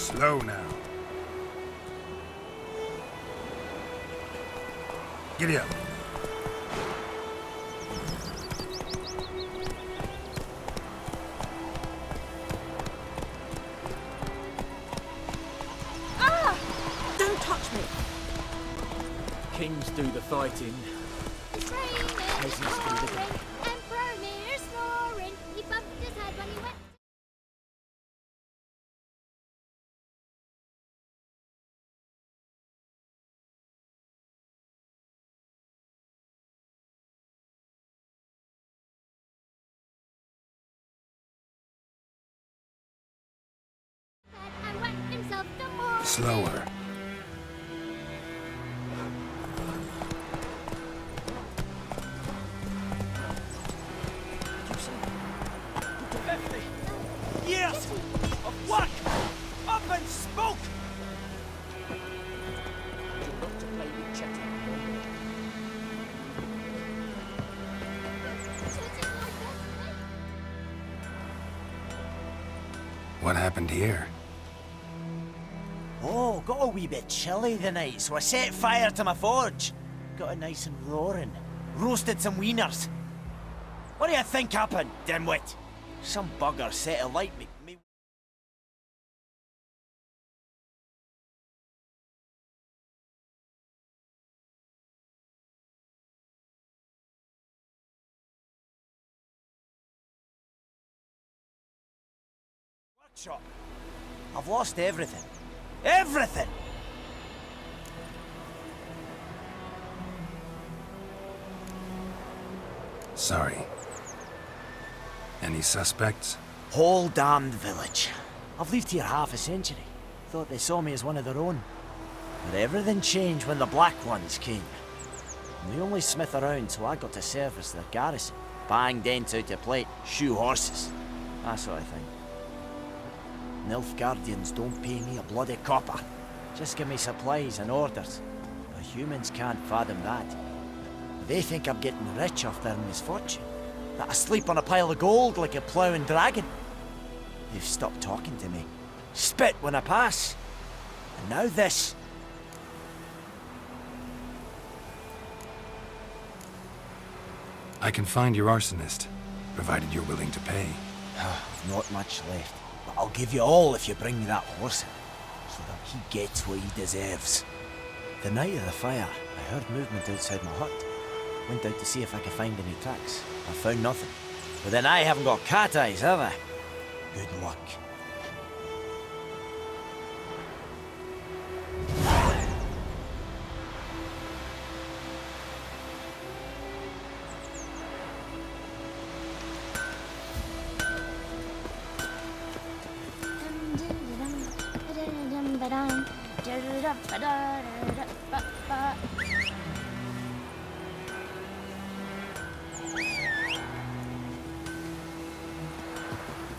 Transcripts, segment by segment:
Slow now. Giddy up. Don't touch me! Kings do the fighting. It's raining, Peasants do the pouring, Emperor near snoring. He bumped his head when he went. And whacked himself the more. Slower. Years of work up in smoke! You're not to play with chatting. What happened here? Oh, got a wee bit chilly the night, so I set fire to my forge. Got it nice and roaring. Roasted some wieners. What do you think happened, dimwit? Some bugger set alight me. Workshop. I've lost everything. Everything! Sorry. Any suspects? Whole damned village. I've lived here half a century. Thought they saw me as one of their own. But everything changed when the Black Ones came. I'm the only smith around, so I got to service their garrison. Bang dents out of plate, shoe horses. That sort of thing. Nilfgaardians don't pay me a bloody copper. Just give me supplies and orders. But humans can't fathom that. They think I'm getting rich off their misfortune. That I sleep on a pile of gold like a ploughing dragon. They've stopped talking to me. Spit when I pass. And now this. I can find your arsonist, provided you're willing to pay. Not much left. But I'll give you all if you bring me that horse in, so that he gets what he deserves. The night of the fire, I heard movement outside my hut. Went out to see if I could find any tracks. I found nothing. But then I haven't got cat eyes, have I? Good luck.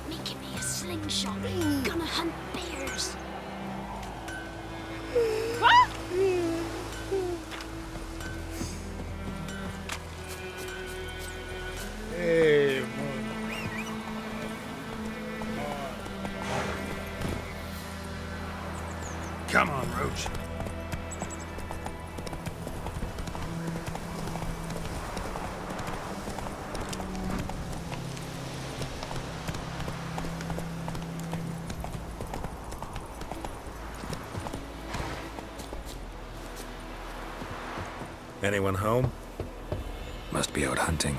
Making me a slingshot. Gonna hunt bears. Hey, Come on, Roach. anyone home? Must be out hunting.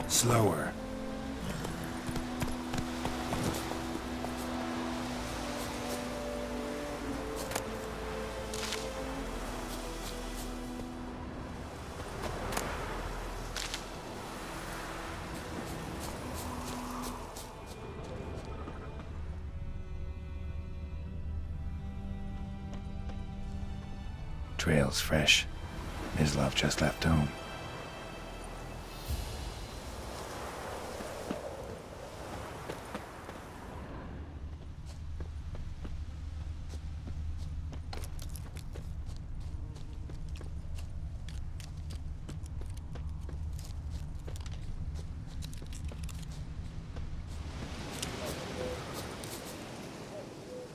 Slower. Trail's fresh. Mislav just left home.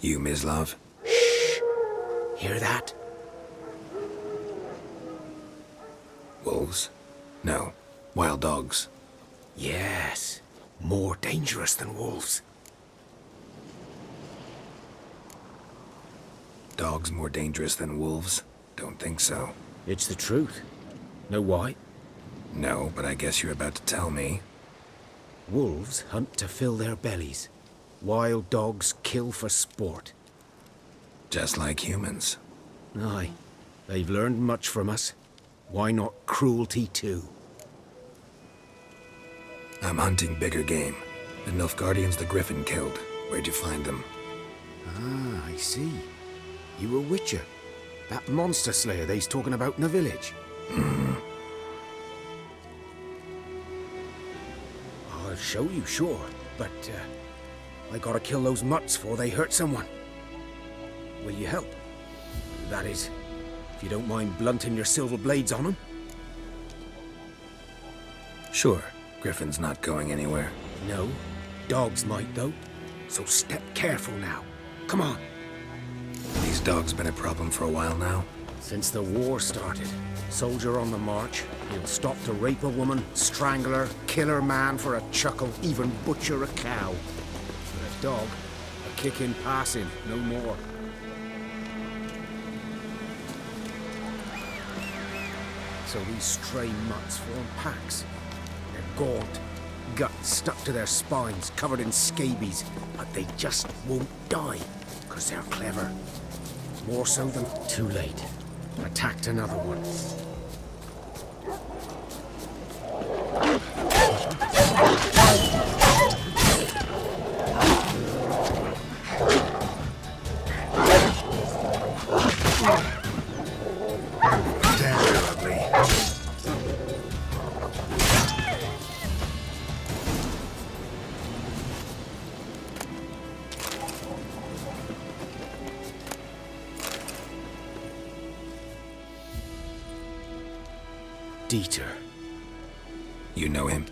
You, Mislav? Hear that? Wolves? No. Wild dogs. Yes. More dangerous than wolves. Dogs more dangerous than wolves? Don't think so. It's the truth. Know why? No, but I guess you're about to tell me. Wolves hunt to fill their bellies. Wild dogs kill for sport. Just like humans. Aye. They've learned much from us. Why not cruelty too? I'm hunting bigger game. The Nilfgaardians the Griffin killed. Where'd you find them? Ah, I see. You a witcher. That monster slayer they's talking about in the village. I'll show you, sure. But, I gotta kill those mutts before they hurt someone. Will you help? That is, if you don't mind blunting your silver blades on them. Sure. Griffin's not going anywhere. No. Dogs might, though. So step careful now. Come on. These dogs been a problem for a while now. Since the war started, soldier on the march, he'll stop to rape a woman, strangle her, kill her man for a chuckle, even butcher a cow. For a dog, a kick in passing, no more. So these stray mutts form packs. They're gaunt, guts stuck to their spines, covered in scabies, but they just won't die, because they're clever. More so than too late. Attacked another one. Dieter. You know him?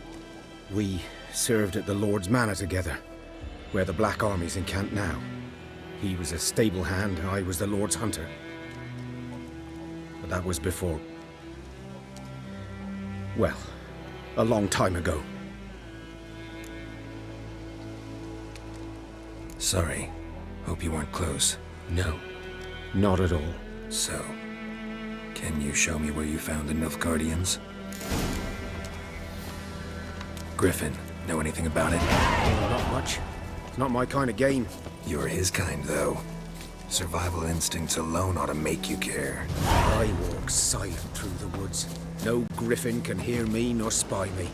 We served at the Lord's Manor together, where the Black Army's encamped now. He was a stable hand, I was the Lord's hunter. But that was before... well, a long time ago. Sorry. Hope you weren't close. No, not at all. So, can you show me where you found the Nilfgaardians? Griffin, know anything about it? Not much. It's not my kind of game. You're his kind, though. Survival instincts alone ought to make you care. I walk silent through the woods. No Griffin can hear me nor spy me.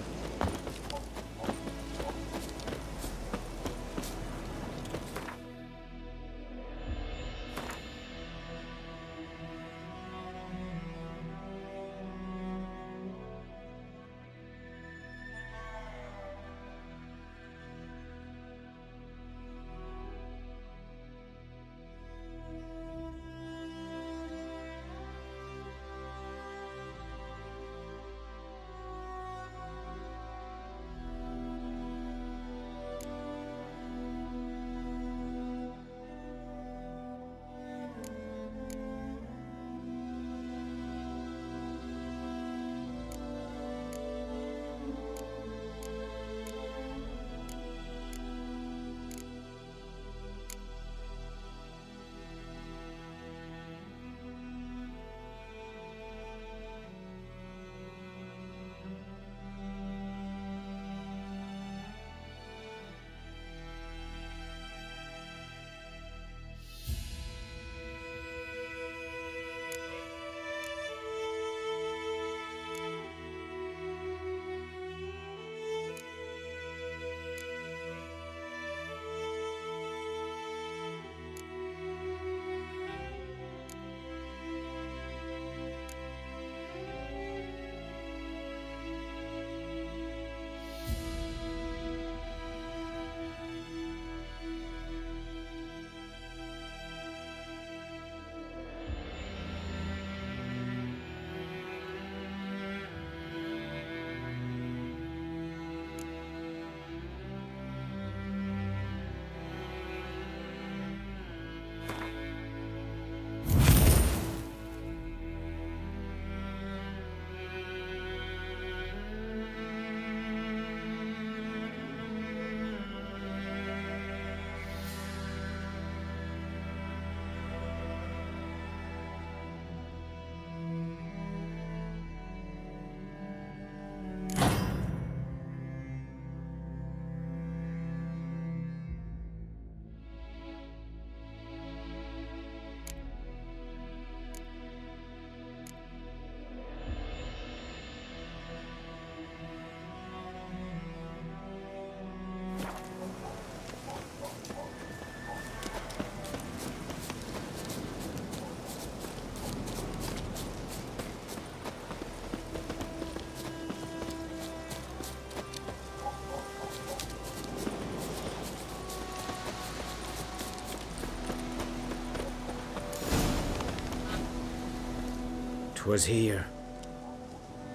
'Twas here.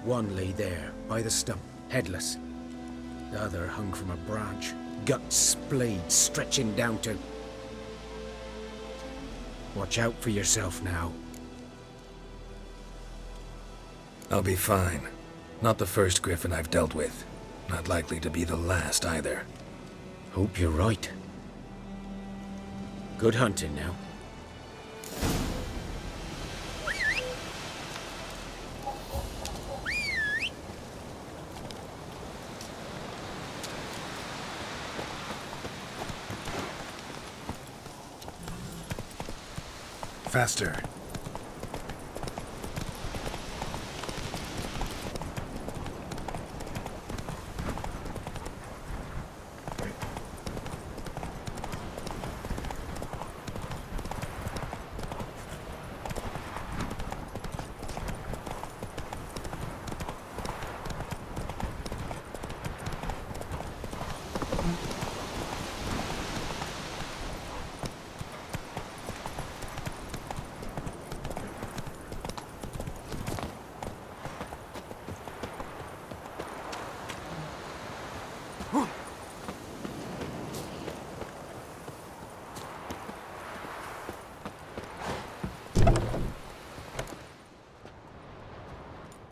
One lay there, by the stump, headless. The other hung from a branch, guts splayed, stretching down to... Watch out for yourself now. I'll be fine. Not the first Griffin I've dealt with. Not likely to be the last either. Hope you're right. Good hunting now. Faster.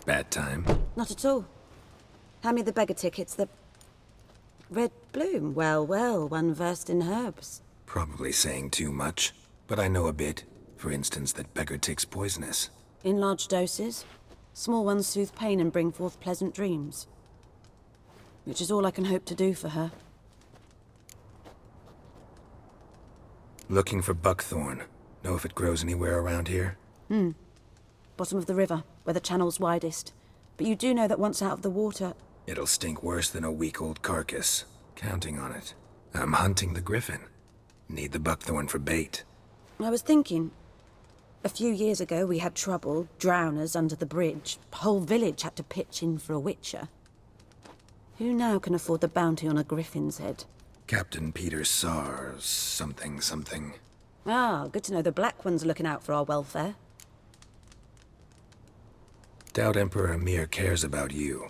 Bad time? Not at all. Hand me the beggar tickets, the... Red bloom. Well, well, one versed in herbs. Probably saying too much, but I know a bit. For instance, that beggar tick's poisonous. In large doses. Small ones soothe pain and bring forth pleasant dreams. Which is all I can hope to do for her. Looking for buckthorn. Know if it grows anywhere around here? Bottom of the river, where the channel's widest. But you do know that once out of the water... It'll stink worse than a week-old carcass. Counting on it. I'm hunting the Griffin. Need the buckthorn for bait. I was thinking... A few years ago we had trouble, drowners under the bridge. Whole village had to pitch in for a witcher. Who now can afford the bounty on a Griffin's head? Captain Peter Sars, something. Ah, good to know the Black One's looking out for our welfare. Doubt Emperor Emir cares about you.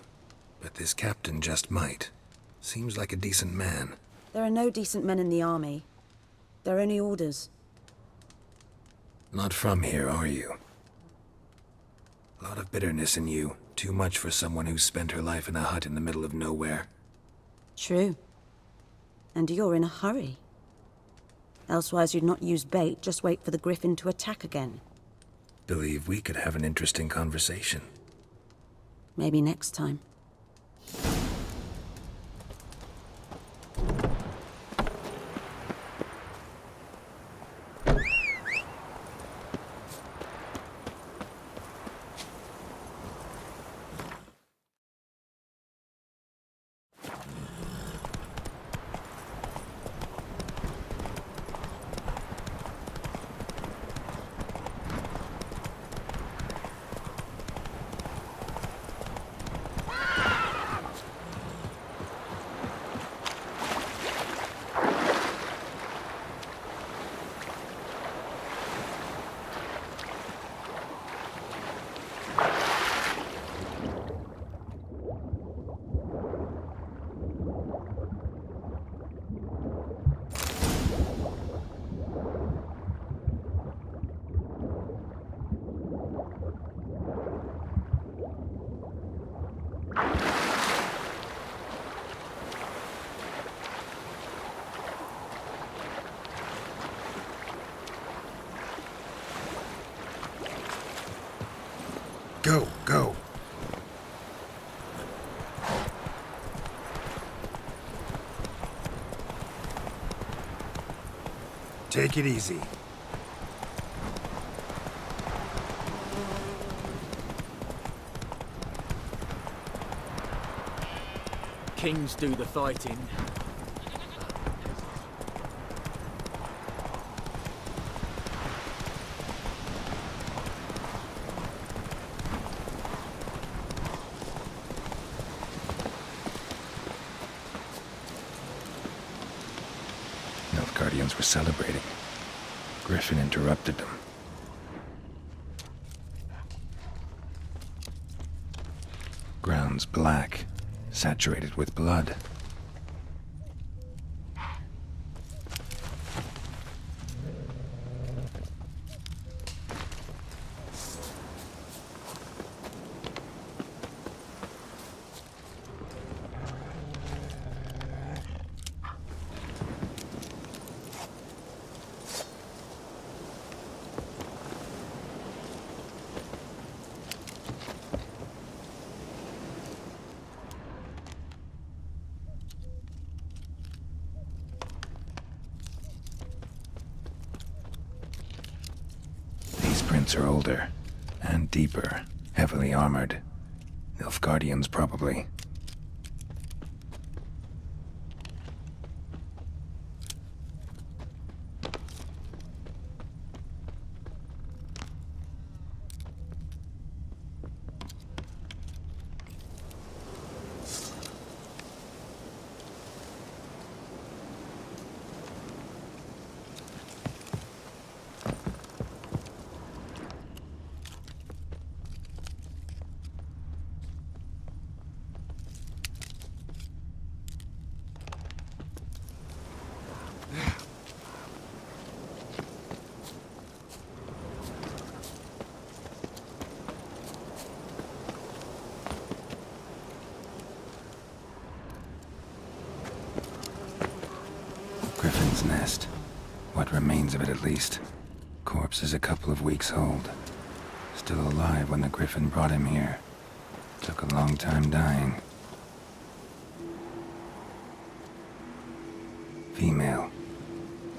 But this captain just might. Seems like a decent man. There are no decent men in the army. There are only orders. Not from here, are you? A lot of bitterness in you. Too much for someone who spent her life in a hut in the middle of nowhere. True. And you're in a hurry. Elsewise you'd not use bait, just wait for the Griffin to attack again. Believe we could have an interesting conversation. Maybe next time. Go. Take it easy. Kings do the fighting. Nilfgaardians were celebrating. Griffin interrupted them. ground's black, saturated with blood. Prints are older and deeper, heavily armored. Nilfgaardians, probably. Griffin's nest. What remains of it, at least. Corpse is a couple of weeks old. Still alive when the Griffin brought him here. Took a long time dying. Female.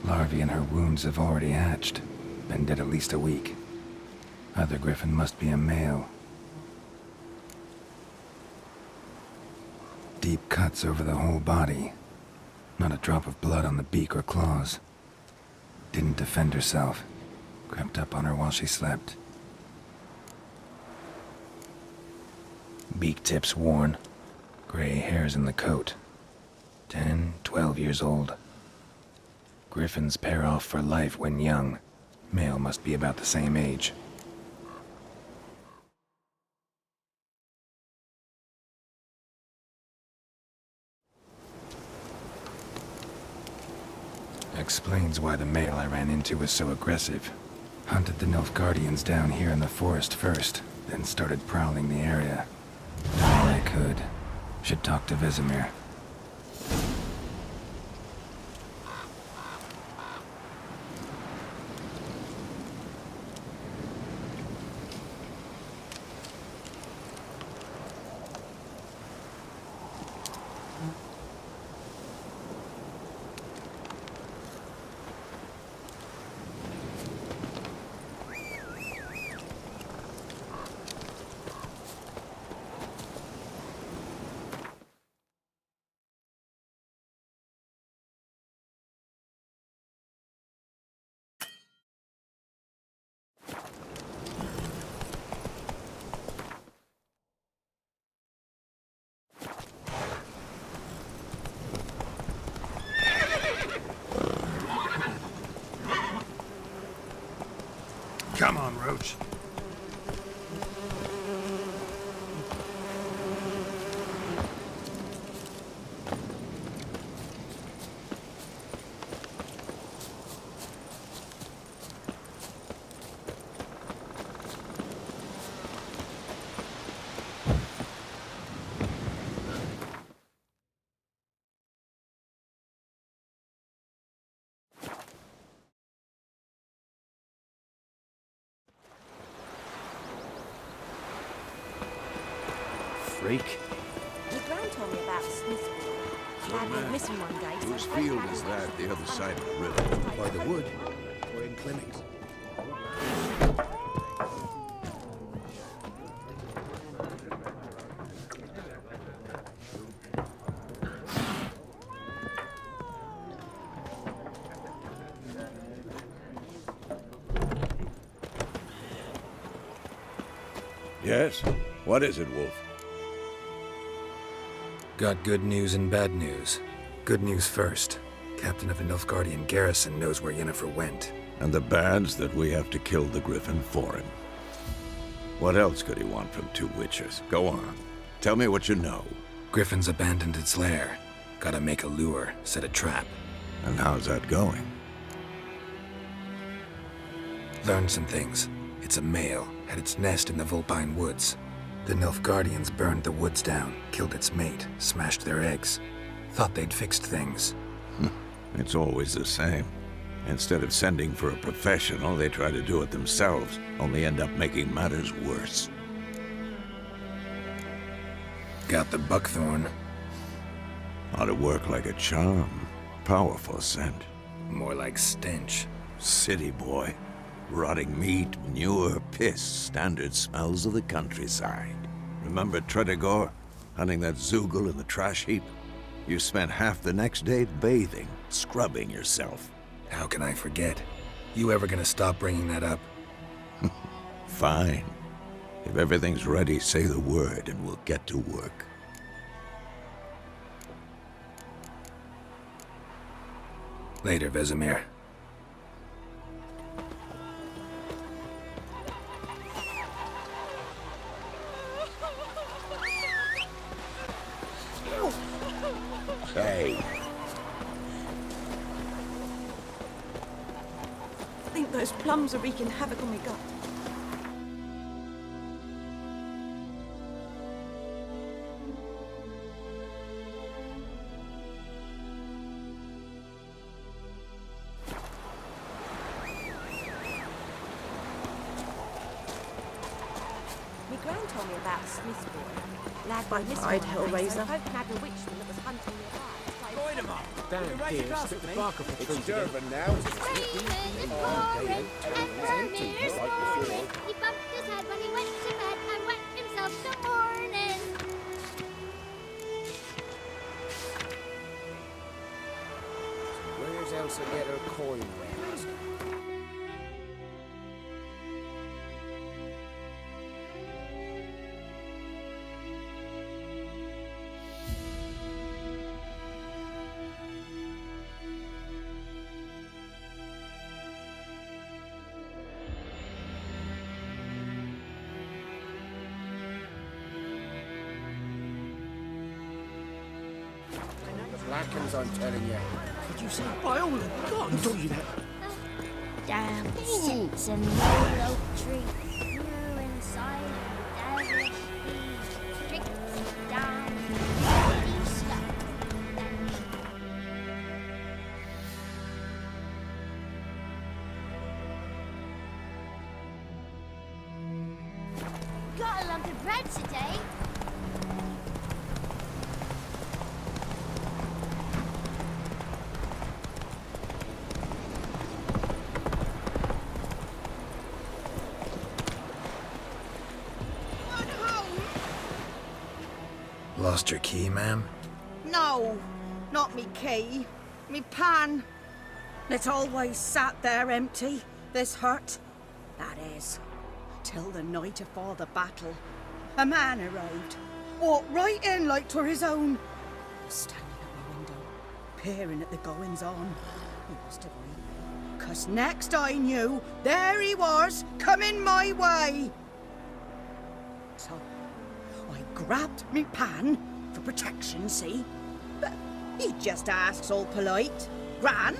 Larvae in her wounds have already hatched. Been dead at least a week. Other Griffin must be a male. Deep cuts over the whole body. Not a drop of blood on the beak or claws. Didn't defend herself. Crept up on her while she slept. Beak tips worn. Gray hairs in the coat. 10, 12 years old. Griffins pair off for life when young. Male must be about the same age. Explains why the male I ran into was so aggressive. Hunted the Nilfgaardians down here in the forest first, then started prowling the area. Done all I could. Should talk to Vesemir. Come on, Roach. Freak. Your gran told me about Smith's field. Lad went missing one day. Whose field is that, the other side of the river? By the wood. We're in Climmings. Yes? What is it, Wolf? Got good news and bad news. Good news first. Captain of the Nilfgaardian garrison knows where Yennefer went. And the bad's that we have to kill the Griffin for him. What else could he want from two witches? Go on. Tell me what you know. Griffin's abandoned its lair. Gotta make a lure, set a trap. And how's that going? Learned some things. It's a male, had its nest in the Vulpine Woods. The Nilfgaardians burned the woods down, killed its mate, smashed their eggs. Thought they'd fixed things. It's always the same. Instead of sending for a professional, they try to do it themselves, only end up making matters worse. Got the buckthorn. Ought to work like a charm. Powerful scent. More like stench. City boy. Rotting meat, manure, piss, standard smells of the countryside. Remember Tredegor? Hunting that Zoogle in the trash heap? You spent half the next day bathing, scrubbing yourself. How can I forget? You ever gonna stop bringing that up? Fine. If everything's ready, say the word and we'll get to work. Later, Vesemir. Hey. I think those plums are wreaking havoc on my gut. My gran told me about a Smith's boy. Lad by Miss Pride Hellraiser. Hope had a witchman that was hunting nearby. Join 'em up. Damn, dear, stick the bark off the trees again. Screaming and pouring and burning his pouring. He bumped his head when he went to bed and wet himself till morning. Where's Elsa get her coin rings? Blackens, I'm telling you. Did you say by all the gods? Don't you that? Damn sits in the oak tree. You inside a devilish bee. Tricks down, dirty stuff. Got a lump of bread today. Lost your key, ma'am? No, not me key. Me pan. It always sat there empty, this hut. That is, till the night afore the battle. A man arrived, walked right in like 'twere his own. I was standing at my window, peering at the goings-on. He must have been, 'cause next I knew, there he was, coming my way. So I grabbed me pan for protection, see? But he just asks all polite, Gran,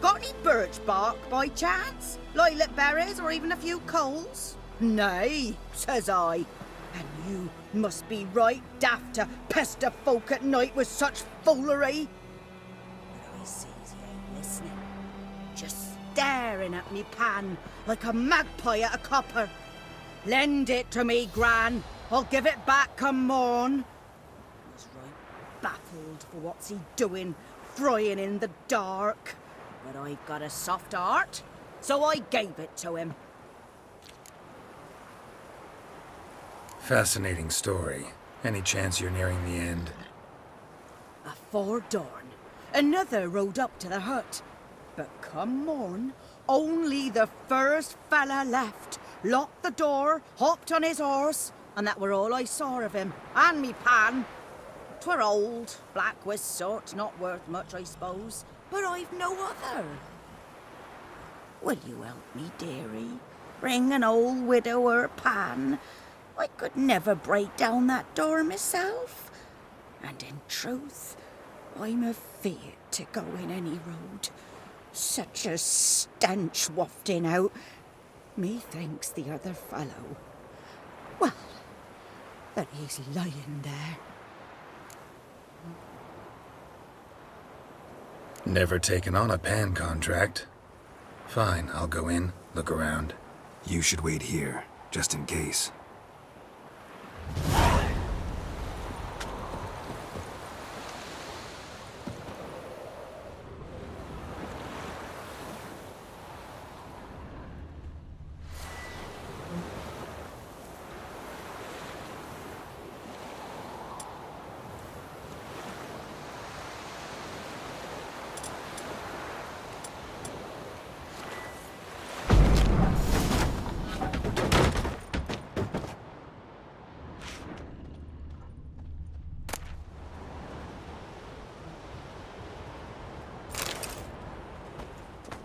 got any birch bark by chance? Lilac berries or even a few coals? Nay, says I. And you must be right daft to pester folk at night with such foolery. But I sees he ain't listening, just staring at me pan like a magpie at a copper. Lend it to me, Gran. I'll give it back come morn. I was right baffled for what's he doing, frying in the dark. But I've got a soft heart, so I gave it to him. Fascinating story. Any chance you're nearing the end? Afore dawn, another rode up to the hut. But come morn, only the first fella left, locked the door, hopped on his horse, and that were all I saw of him, and me pan. 'Twere old, black with sort, not worth much, I suppose, but I've no other. Will you help me, dearie? Bring an old widower pan. I could never break down that door myself. And in truth, I'm afeard to go in any road. Such a stench wafting out. Methinks the other fellow, well, that he's lying there. Never taken on a pan contract. Fine, I'll go in, look around. You should wait here, just in case.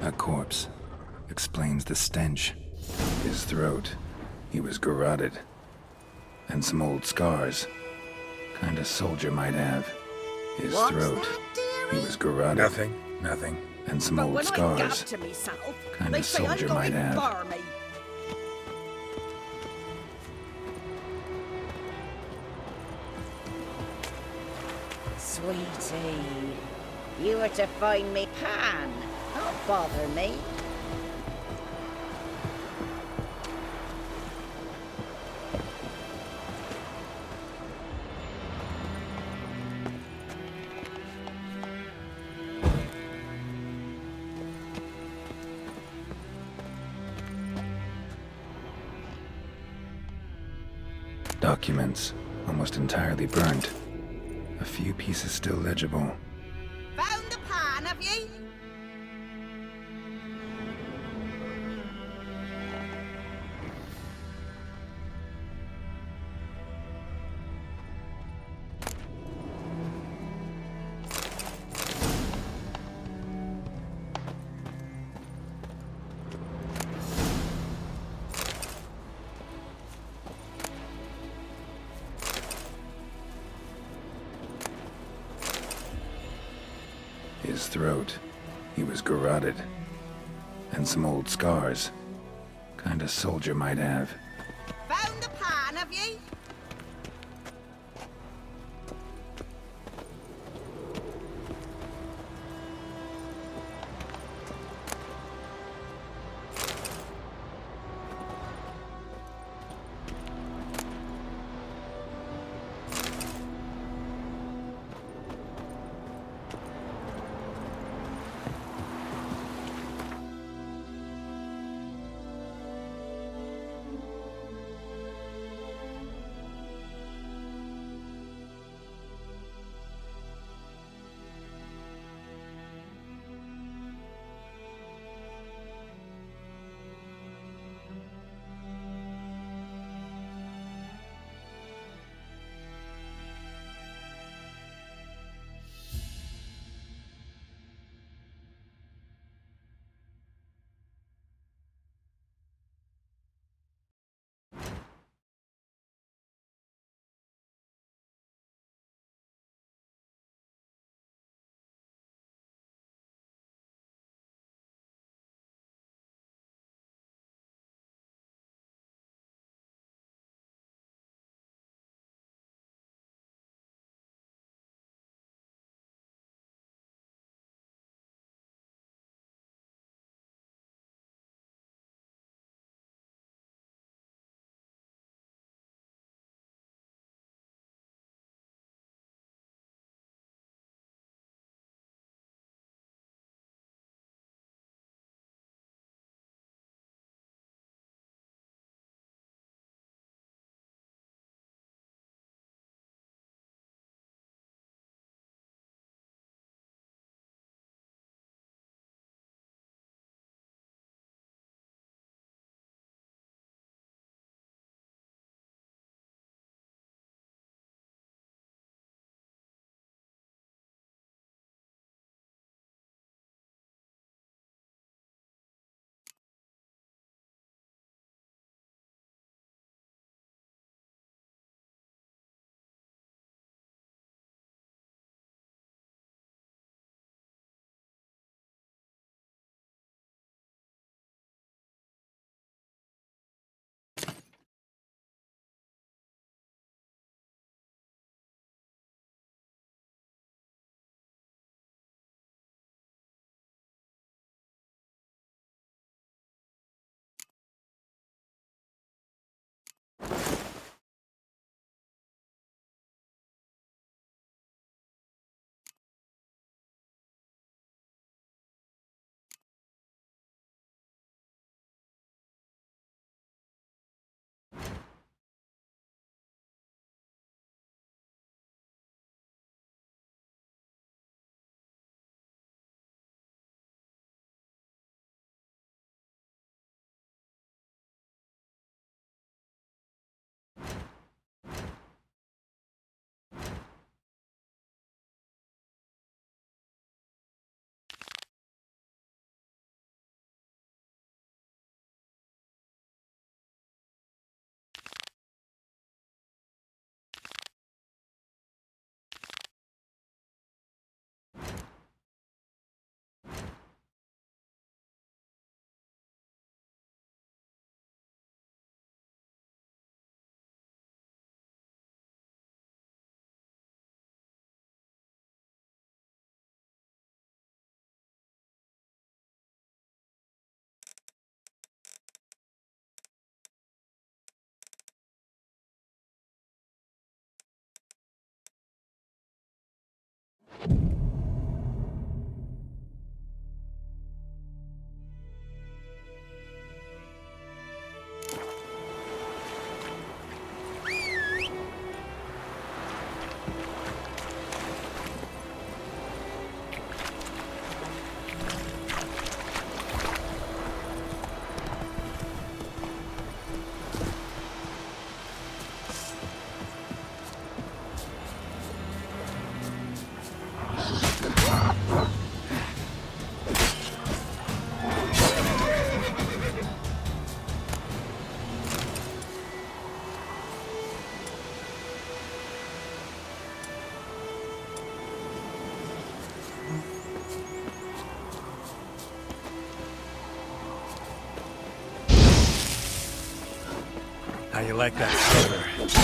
A corpse. Explains the stench. His throat. He was garroted. And some old scars. Kind of soldier might have. His What's throat. that, He was garroted. Nothing. And some But old when I scars. gab to myself, Kind they of say I'm soldier going might have. barmy. Sweetie, you were to find me pan. Don't bother me. Documents. Almost entirely burnt. A few pieces still legible. Found the pan, have ye? His throat. He was garroted. And some old scars. Kind of soldier might have. Found the pan, have ye? you like that silver?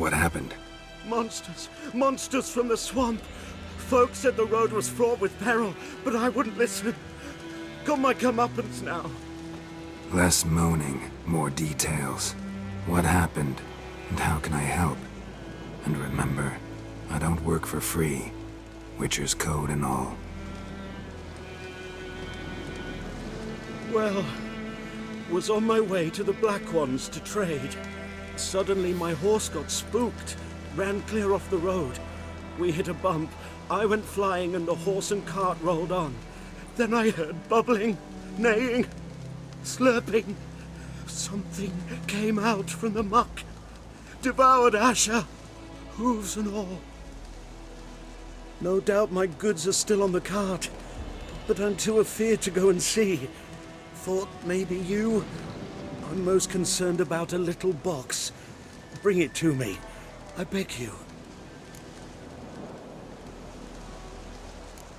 What happened? Monsters! Monsters from the swamp! Folks said the road was fraught with peril, but I wouldn't listen. Got my comeuppance now. Less moaning, more details. What happened, and how can I help? And remember, I don't work for free. Witcher's code and all. Well, was on my way to the Black Ones to trade. Suddenly my horse got spooked, ran clear off the road. We hit a bump, I went flying and the horse and cart rolled on. Then I heard bubbling, neighing, slurping. Something came out from the muck, devoured Asher, hooves and all. No doubt my goods are still on the cart, but I'm too afeard to go and see. Thought maybe you... I'm most concerned about a little box. Bring it to me, I beg you.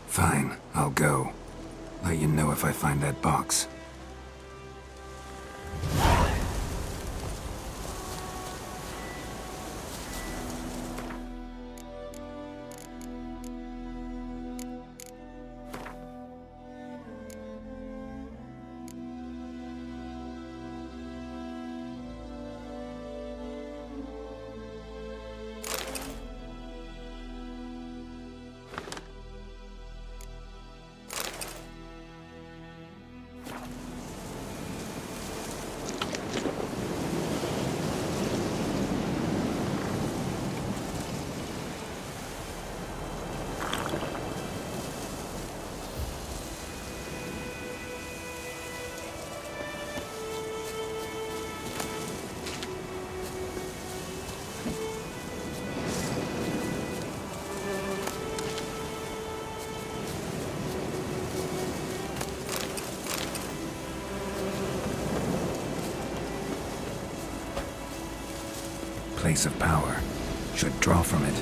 Fine, I'll go. Let you know if I find that box. place of power. Should draw from it.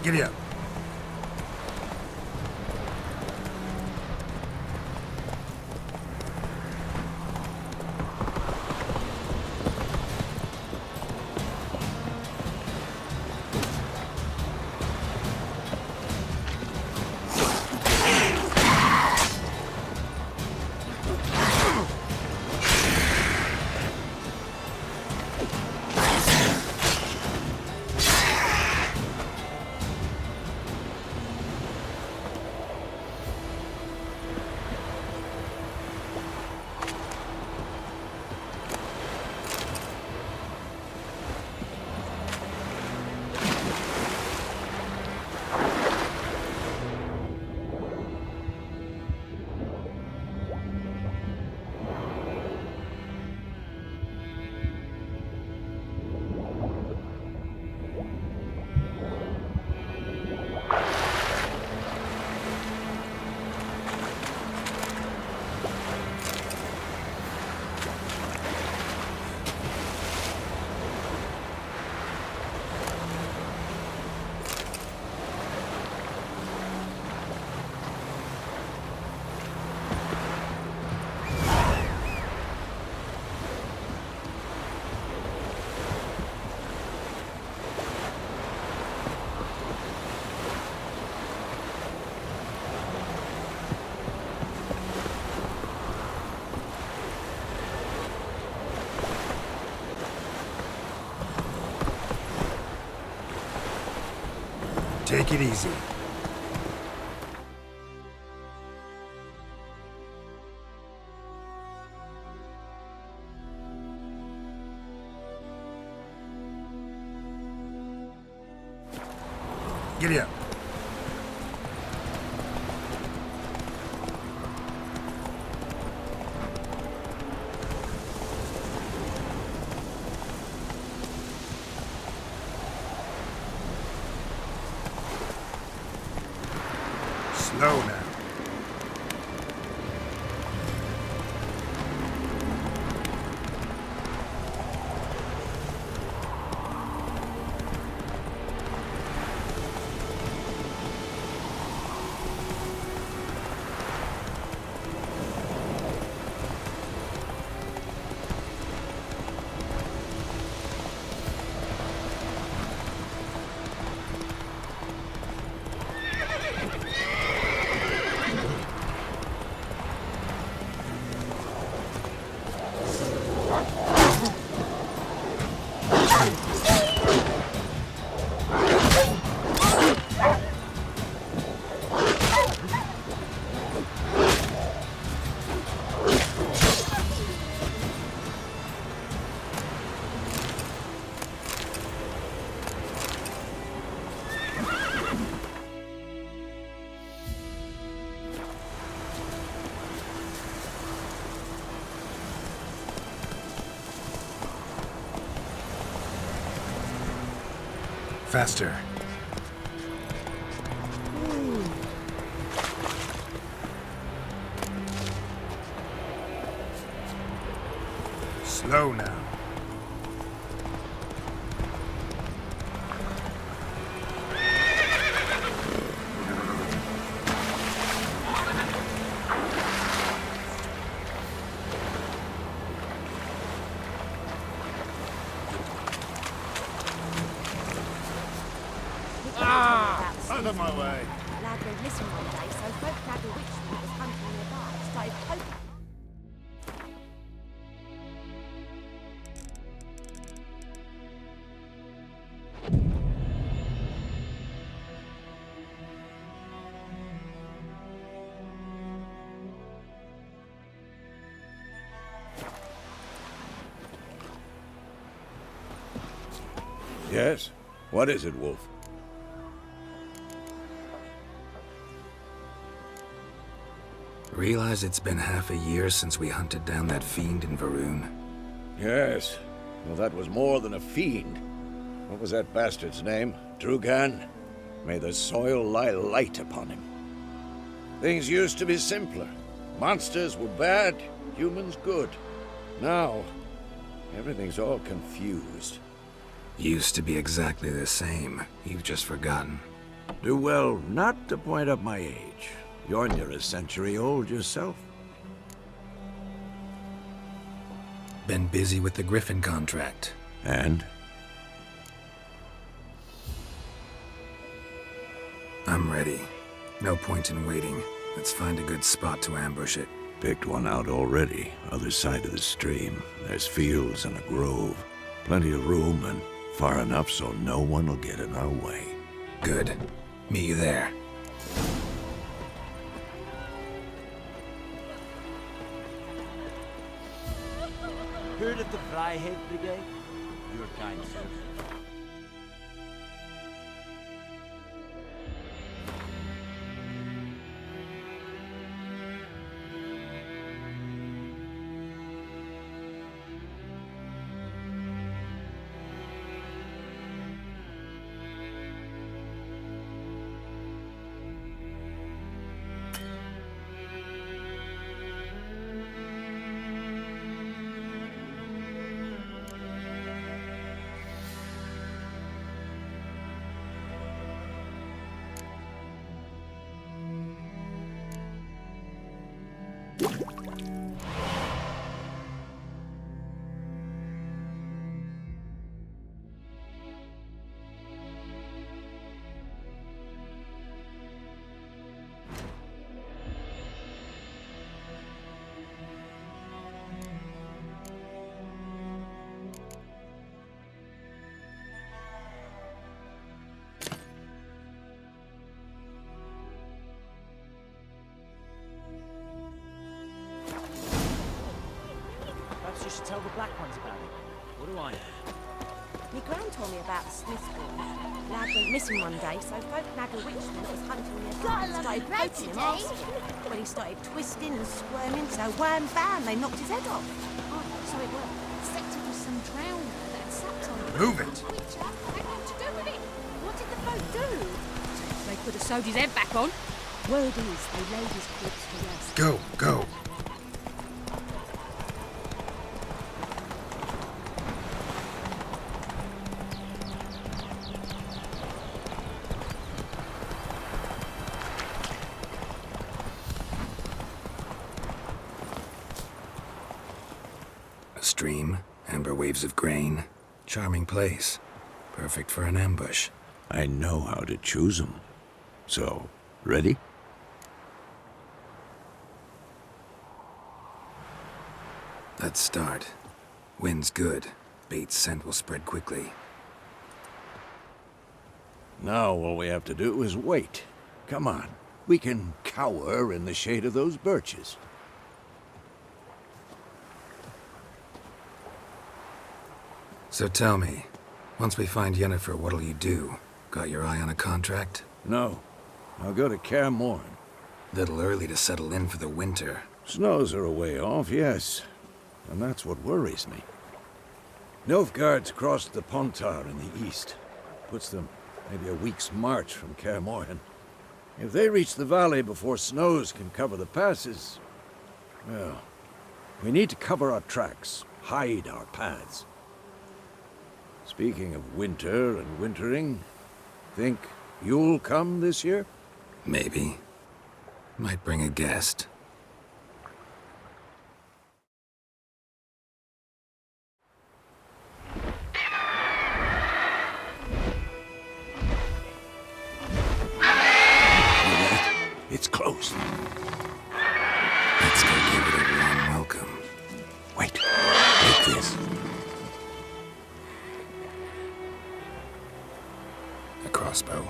Giddy up. Take it easy. Giddy up. Slow now. Faster. Slow now. Out of my way. Lad went missing one day, so folk nagged a witch that was hunting nearby. Started poking. Yes? What is it, Wolf? Realize it's been half a year since we hunted down that fiend in Varun? Yes. Well, that was more than a fiend. What was that bastard's name? Drugan? May the soil lie light upon him. Things used to be simpler. Monsters were bad, humans good. Now, everything's all confused. Used to be exactly the same. You've just forgotten. Do well not to point up my age. You're near a century old yourself. Been busy with the Griffin contract. And? I'm ready. No point in waiting. Let's find a good spot to ambush it. Picked one out already. Other side of the stream. There's fields and a grove. Plenty of room and far enough so no one will get in our way. Good. Meet you there. Heard of the Fryhead Brigade? Your kind, sir. Perhaps you should tell the Black Ones about it. What do I know? Me gran told me about the Smithsburg. Lad went missing one day, so folk nagged a witch that was hunting nearby. Started poking him, asking. When he started twisting and squirming, so wham bam, they knocked his head off. Oh, so it was. Suspected was some drowner that sat on it. Move it! Witch had nothing to do with it. What did the folk do? They could have sewed his head back on. Word is, they laid his corpse to rest. Go, go! A stream, amber waves of grain. Charming place. Perfect for an ambush. I know how to choose them. So, ready? Let's start. Wind's good. Bait's scent will spread quickly. Now all we have to do is wait. Come on. We can cower in the shade of those birches. So tell me, once we find Yennefer, what'll you do? Got your eye on a contract? No. I'll go to Kaer Morhen. Little early to settle in for the winter. Snows are a way off, yes. And that's what worries me. Nilfgaard's crossed the Pontar in the east. Puts them maybe a week's march from Kaer Morhen. If they reach the valley before snows can cover the passes, well, we need to cover our tracks, hide our paths. Speaking of winter and wintering, think you'll come this year? Maybe. Might bring a guest. It's close. Let's go give it a warm welcome. Wait, take this. A crossbow.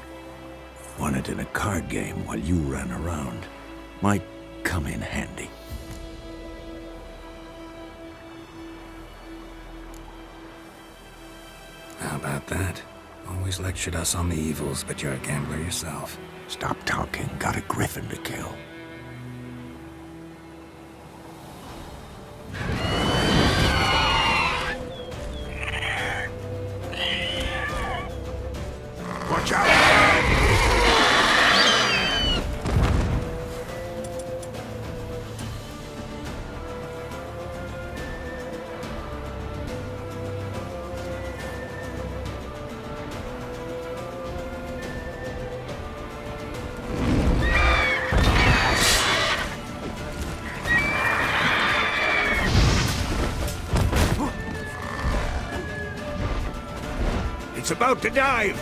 Won it in a card game while you ran around. Might come in handy. How about that? Always lectured us on the evils, but you're a gambler yourself. Stop talking. Got a Griffin to kill. Watch out! It's about to dive!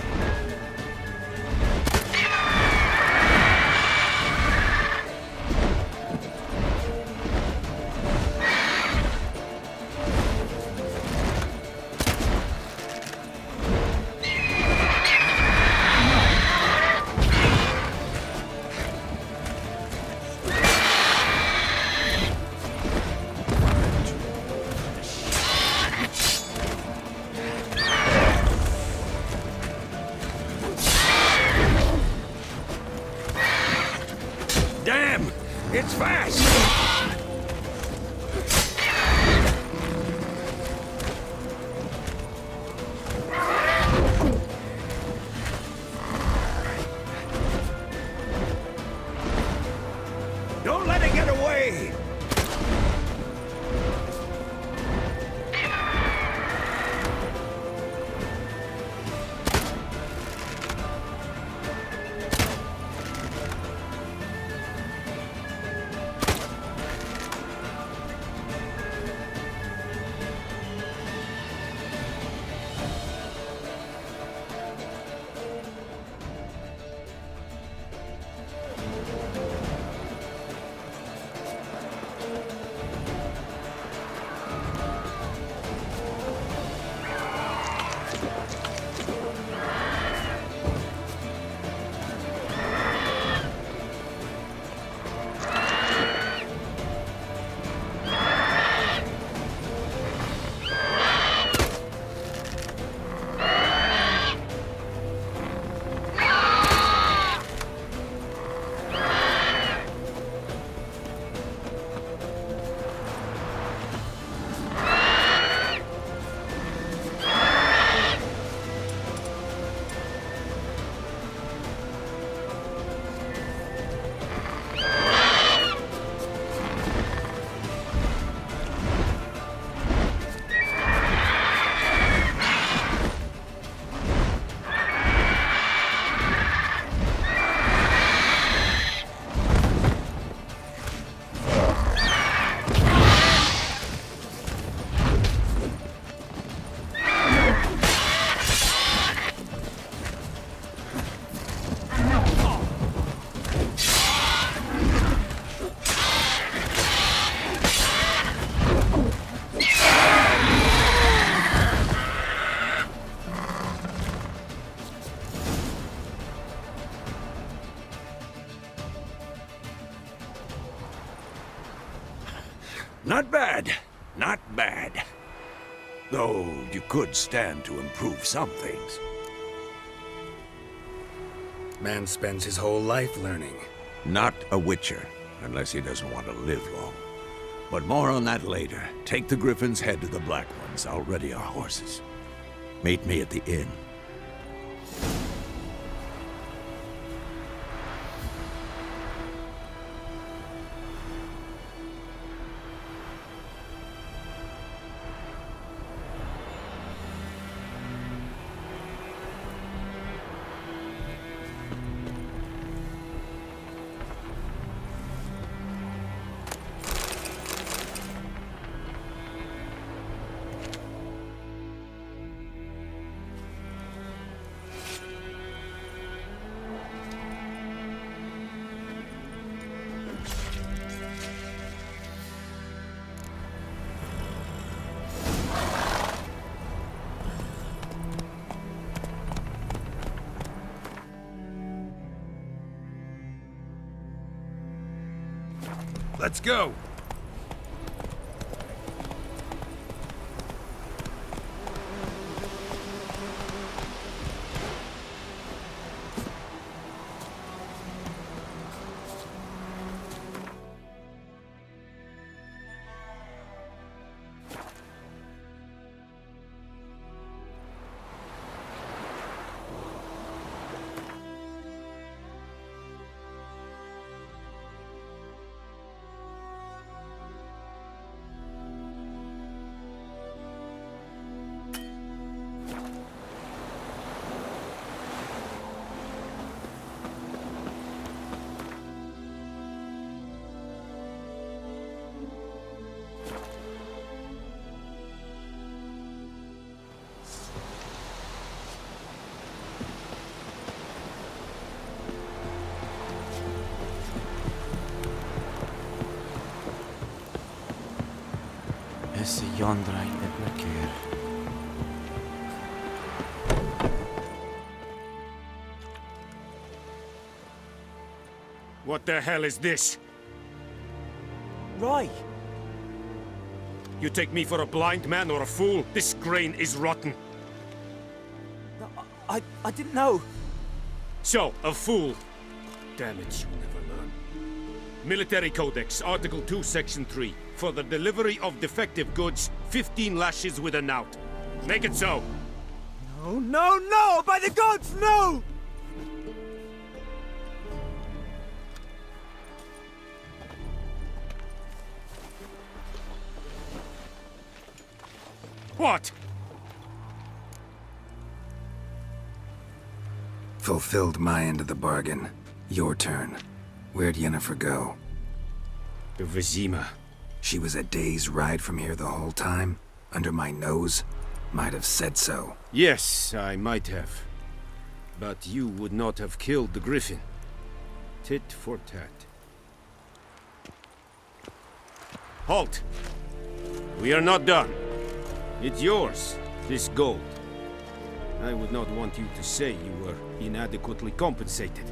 Damn! It's fast! Don't let it get away! Not bad. Not bad. Though you could stand to improve some things. Man spends his whole life learning. Not a witcher, unless he doesn't want to live long. But more on that later. Take the Griffin's head to the Black Ones. I'll ready our horses. Meet me at the inn. Let's go! Is the yonder right that we care? What the hell is this? Roy! You take me for a blind man or a fool? This grain is rotten. No, I didn't know. So, a fool. Damn it, you never learn. Military Codex, Article 2, Section 3. For the delivery of defective goods, 15 lashes with a knout. Make it so. No, no, no! By the gods, no! What? Fulfilled my end of the bargain. Your turn. Where'd Yennefer go? To Vizima. She was a day's ride from here the whole time? Under my nose? Might have said so. Yes, I might have. But you would not have killed the Griffin. Tit for tat. Halt! We are not done. It's yours, this gold. I would not want you to say you were inadequately compensated.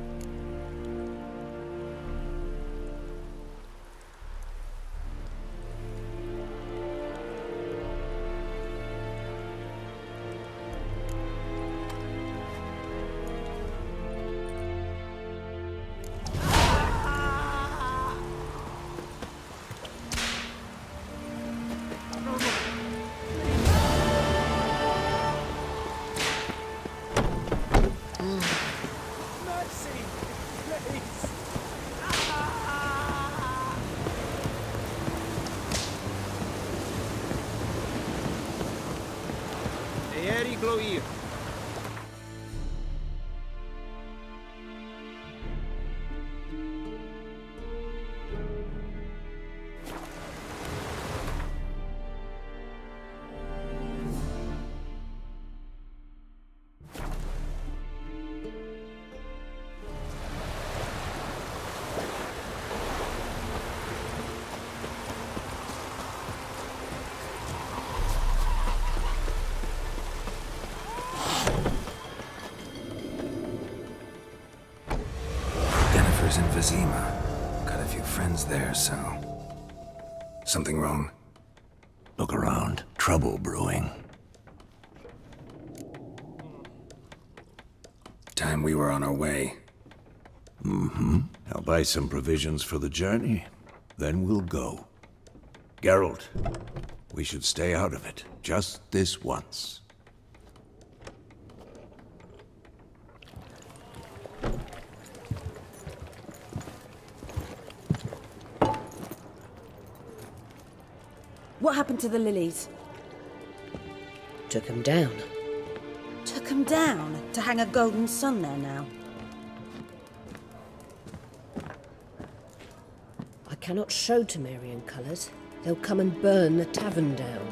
In Vizima. Got a few friends there, so... Something wrong? Look around. Trouble brewing. Time we were on our way. I'll buy some provisions for the journey. Then we'll go. Geralt, we should stay out of it. Just this once. What happened to the lilies? Took him down. Took them down to hang a golden sun there now. I cannot show Temerian colours. They'll come and burn the tavern down.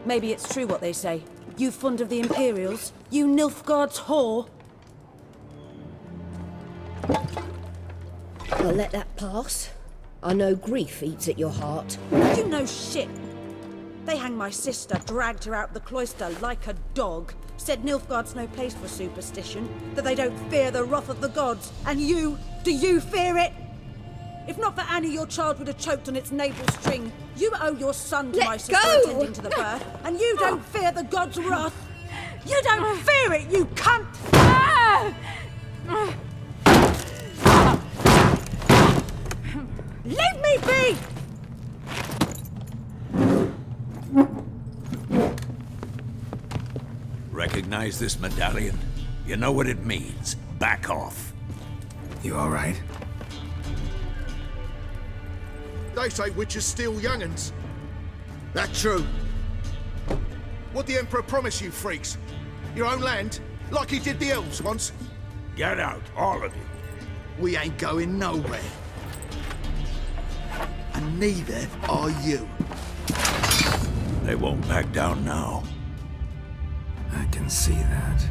Maybe it's true what they say. You fond of the Imperials? You Nilfgaard's whore? I'll let that pass. I know grief eats at your heart. You know shit. They hanged my sister, dragged her out the cloister like a dog, said Nilfgaard's no place for superstition, that they don't fear the wrath of the gods. And you, do you fear it? If not for Annie, your child would have choked on its navel string. You owe your son to Let my sister go! attending to the birth, and you don't fear the god's wrath. You don't fear it, you cunt! Leave me be! Recognize this medallion? You know what it means. Back off. You all right? They say witches steal young'uns. That true? What the Emperor promise you, freaks? Your own land? Like he did the elves once? Get out, all of you. We ain't going nowhere. And neither are you. They won't back down now. I can see that.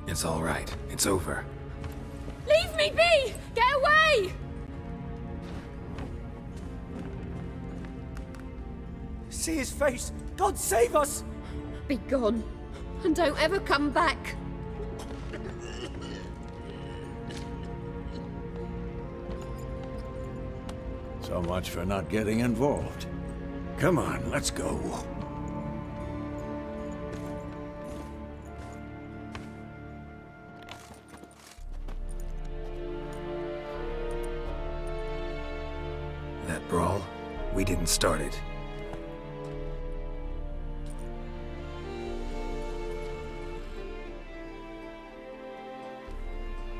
It's all right. It's over. Leave me be! Get away! See his face! God save us! Be gone, and don't ever come back. So much for not getting involved. Come on, let's go. That brawl, we didn't start it.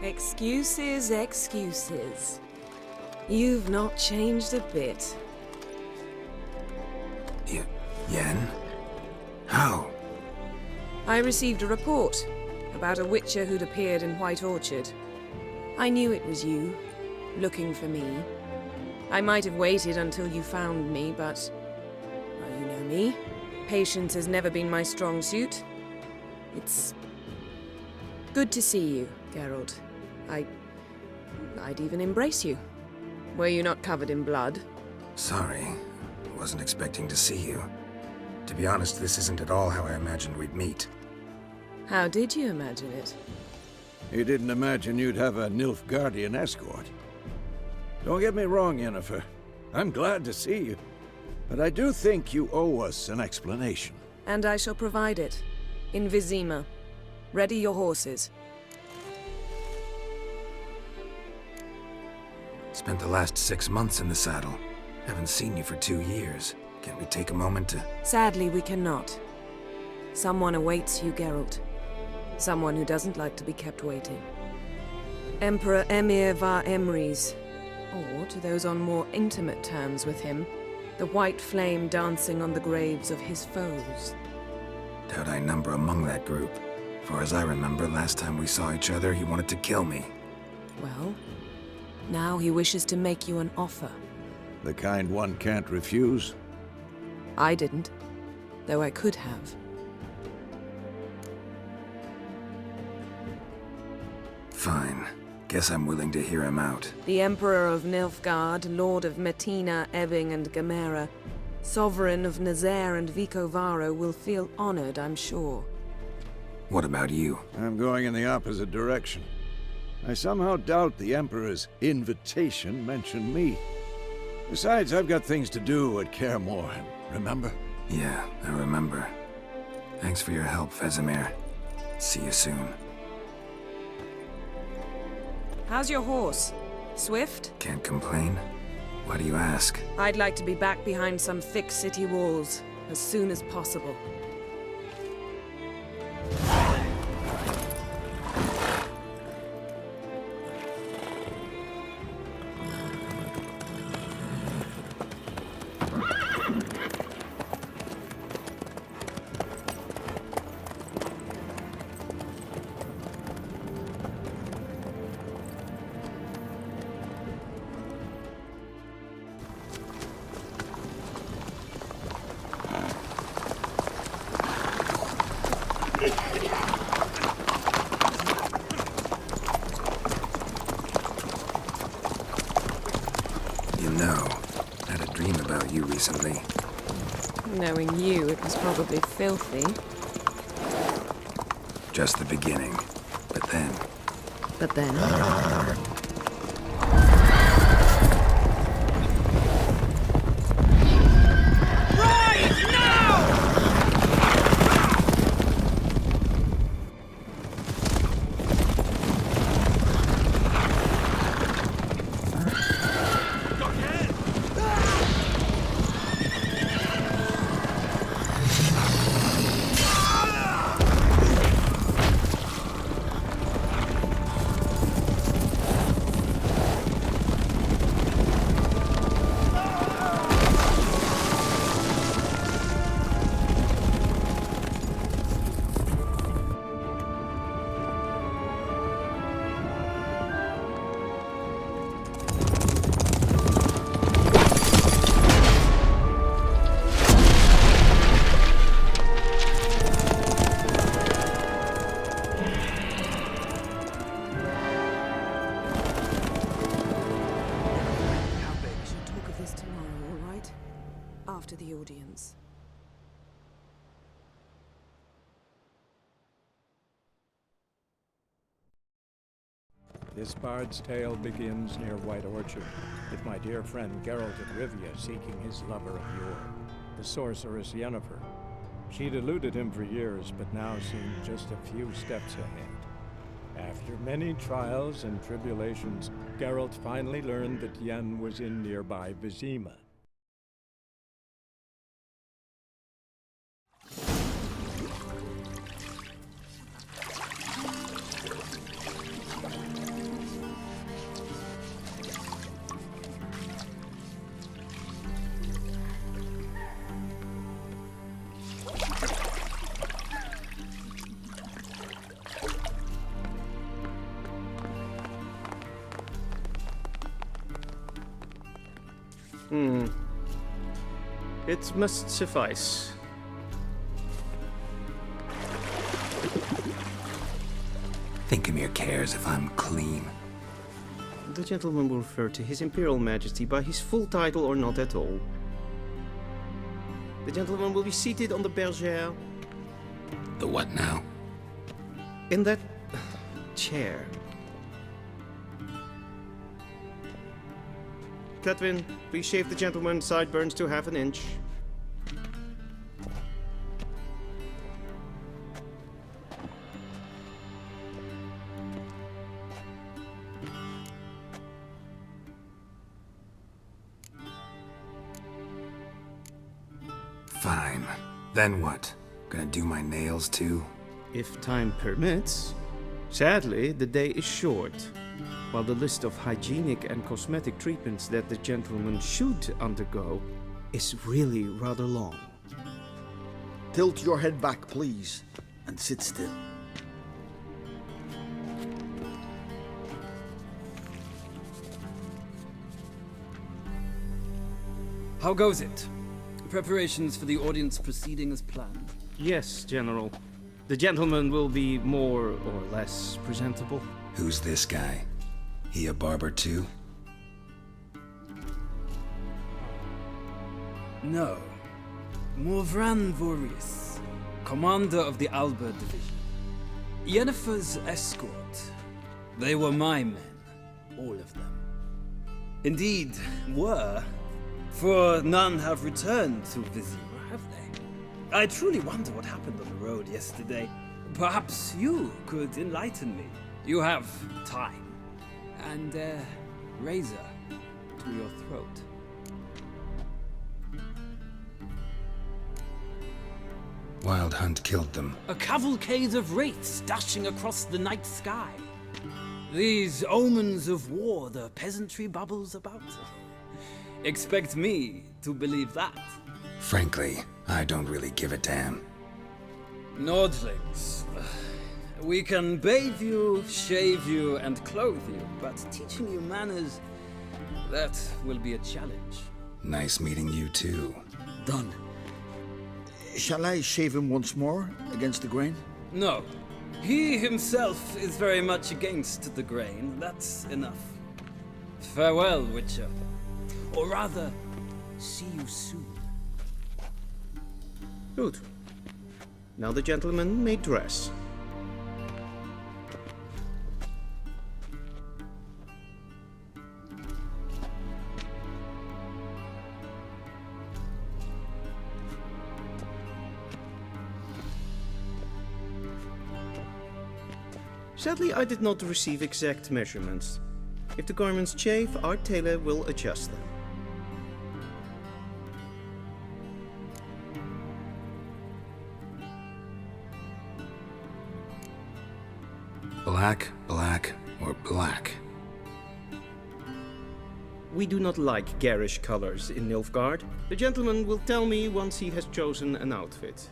Excuses, excuses. You've not changed a bit. Yen? How? I received a report about a witcher who'd appeared in White Orchard. I knew it was you, looking for me. I might have waited until you found me, but... well, you know me. Patience has never been my strong suit. It's... good to see you, Geralt. I'd even embrace you. Were you not covered in blood? Sorry. Wasn't expecting to see you. To be honest, this isn't at all how I imagined we'd meet. How did you imagine it? You didn't imagine you'd have a Nilfgaardian escort. Don't get me wrong, Yennefer. I'm glad to see you. But I do think you owe us an explanation. And I shall provide it. In Vizima. Ready your horses. Spent the last 6 months in the saddle. Haven't seen you for 2 years. Can't we take a moment to... Sadly, we cannot. Someone awaits you, Geralt. Someone who doesn't like to be kept waiting. Emperor Emir var Emrys. Or, to those on more intimate terms with him, the white flame dancing on the graves of his foes. Doubt I number among that group. Far as I remember, last time we saw each other, he wanted to kill me. Well, now he wishes to make you an offer. The kind one can't refuse. I didn't, though I could have. Fine. Guess I'm willing to hear him out. The Emperor of Nilfgaard, Lord of Metina, Ebbing and Gamera, Sovereign of Nazaire and Vicovaro will feel honored, I'm sure. What about you? I'm going in the opposite direction. I somehow doubt the Emperor's invitation mentioned me. Besides, I've got things to do at Kaer Morhen, remember? Yeah, I remember. Thanks for your help, Vesemir. See you soon. How's your horse? Swift? Can't complain. Why do you ask? I'd like to be back behind some thick city walls as soon as possible. You know, I had a dream about you recently. Knowing you, it was probably filthy. Just the beginning. But then... But then... After the audience. This bard's tale begins near White Orchard, with my dear friend Geralt of Rivia seeking his lover of yore, the sorceress Yennefer. She'd eluded him for years, but now seemed just a few steps ahead. After many trials and tribulations, Geralt finally learned that Yen was in nearby Vizima. It must suffice. Thinkamere cares if I'm clean. The gentleman will refer to His Imperial Majesty by his full title or not at all. The gentleman will be seated on the bergère. The what now? In that chair. Catwin, please shave the gentleman's sideburns to half an inch. Fine. Then what? Gonna do my nails too? If time permits. Sadly, the day is short. While the list of hygienic and cosmetic treatments that the gentleman should undergo is really rather long. Tilt your head back, please, and sit still. How goes it? Preparations for the audience proceeding as planned? Yes, General. The gentleman will be more or less presentable. Who's this guy? He a barber too? No. Morvran Vorius, commander of the Alba Division. Yennefer's escort. They were my men, all of them. Indeed, were, for none have returned to Vizima, have they? I truly wonder what happened on the road yesterday. Perhaps you could enlighten me. You have time. And razor to your throat. Wild Hunt killed them. A cavalcade of wraiths dashing across the night sky. These omens of war the peasantry bubbles about. Expect me to believe that. Frankly, I don't really give a damn. Nordlings. We can bathe you, shave you, and clothe you, but teaching you manners, that will be a challenge. Nice meeting you too. Done. Shall I shave him once more, against the grain? No. He himself is very much against the grain. That's enough. Farewell, Witcher. Or rather, see you soon. Good. Now the gentleman may dress. Sadly, I did not receive exact measurements. If the garments chafe, our tailor will adjust them. Black, black, or black? We do not like garish colors in Nilfgaard. The gentleman will tell me once he has chosen an outfit.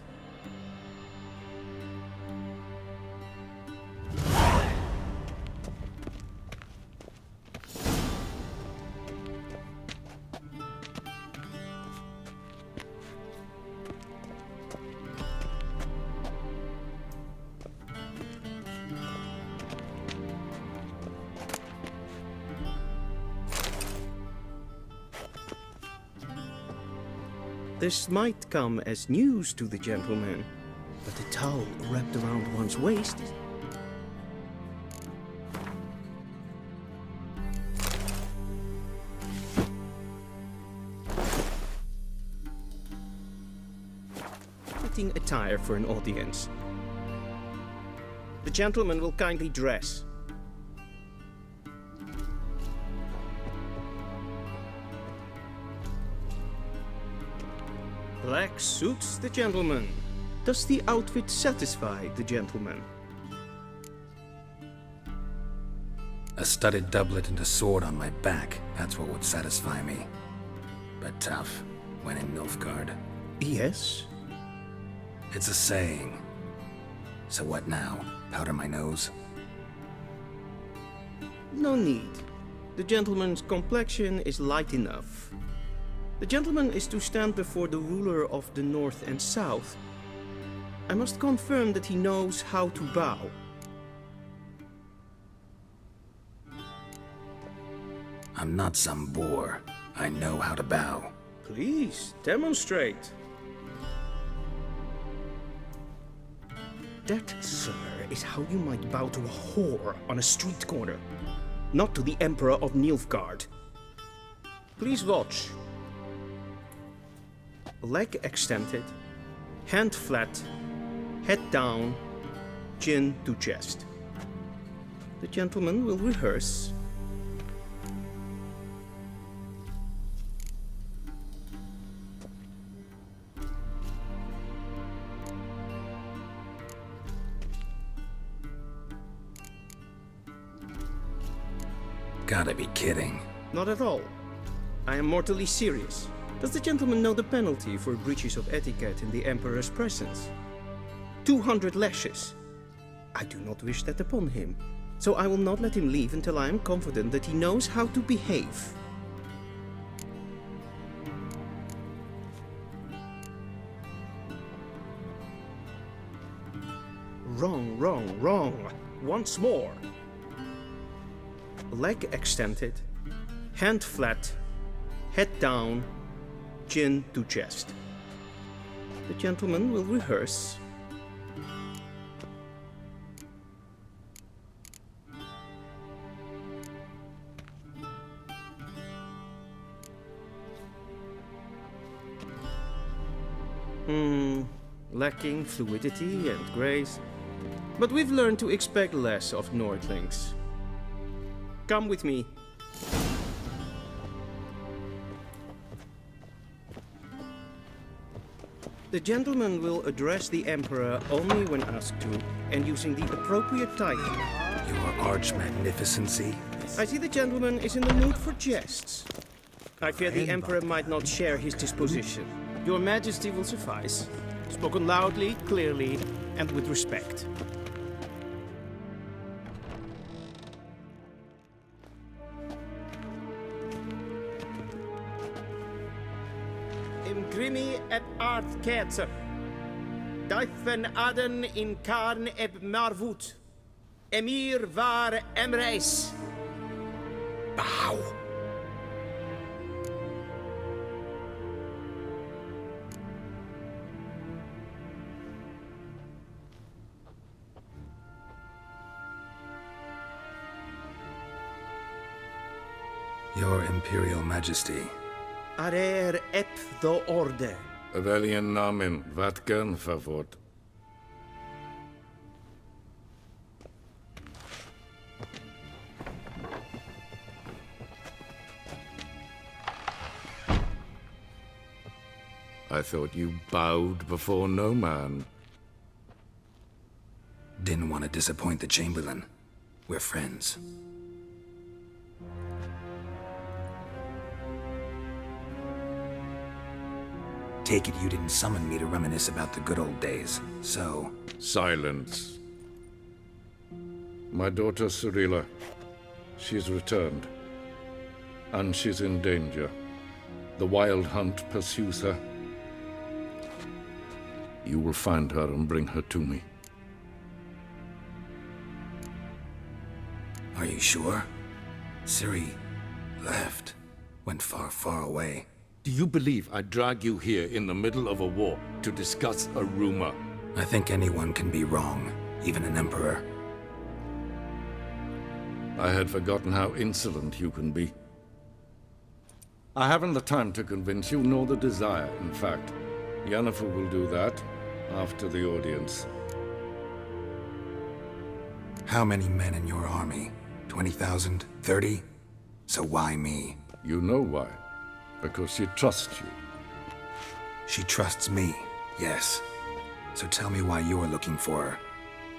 This might come as news to the gentleman, but the towel wrapped around one's waist is... fitting attire for an audience. The gentleman will kindly dress. Black suits the gentleman. Does the outfit satisfy the gentleman? A studded doublet and a sword on my back, that's what would satisfy me. But tough, when in Nilfgaard. Yes? It's a saying. So what now? Powder my nose? No need. The gentleman's complexion is light enough. The gentleman is to stand before the ruler of the North and South. I must confirm that he knows how to bow. I'm not some boor. I know how to bow. Please, demonstrate. That, sir, is how you might bow to a whore on a street corner, not to the Emperor of Nilfgaard. Please watch. Leg extended, hand flat, head down, chin to chest. The gentleman will rehearse. Gotta be kidding. Not at all. I am mortally serious. Does the gentleman know the penalty for breaches of etiquette in the Emperor's presence? 200 lashes. I do not wish that upon him, so I will not let him leave until I am confident that he knows how to behave. Wrong, wrong, wrong. Once more. Leg extended, hand flat, head down, chin to chest. The gentleman will rehearse. Lacking fluidity and grace. But we've learned to expect less of Nordlings. Come with me. The gentleman will address the Emperor only when asked to, and using the appropriate title. Your Arch-Magnificency? I see the gentleman is in the mood for jests. I fear the Emperor might not share his disposition. Your Majesty will suffice. Spoken loudly, clearly, and with respect. Im Grimmi et Art Kerzer. Daifen Aden in Karn eb Marvut. Emir var Emreis. Bow. Your Imperial Majesty. Arer ep do orde. Weljen namen, wat gern verwort. I thought you bowed before no man. Didn't want to disappoint the Chamberlain. We're friends. Take it you didn't summon me to reminisce about the good old days, so... Silence. My daughter Cyrilla, she's returned. And she's in danger. The Wild Hunt pursues her. You will find her and bring her to me. Are you sure? Ciri left. Went far, far away. Do you believe I'd drag you here in the middle of a war to discuss a rumor? I think anyone can be wrong, even an emperor. I had forgotten how insolent you can be. I haven't the time to convince you, nor the desire, in fact. Yennefer will do that after the audience. How many men in your army? 20,000? 30? So why me? You know why. Because she trusts you. She trusts me, yes. So tell me why you're looking for her.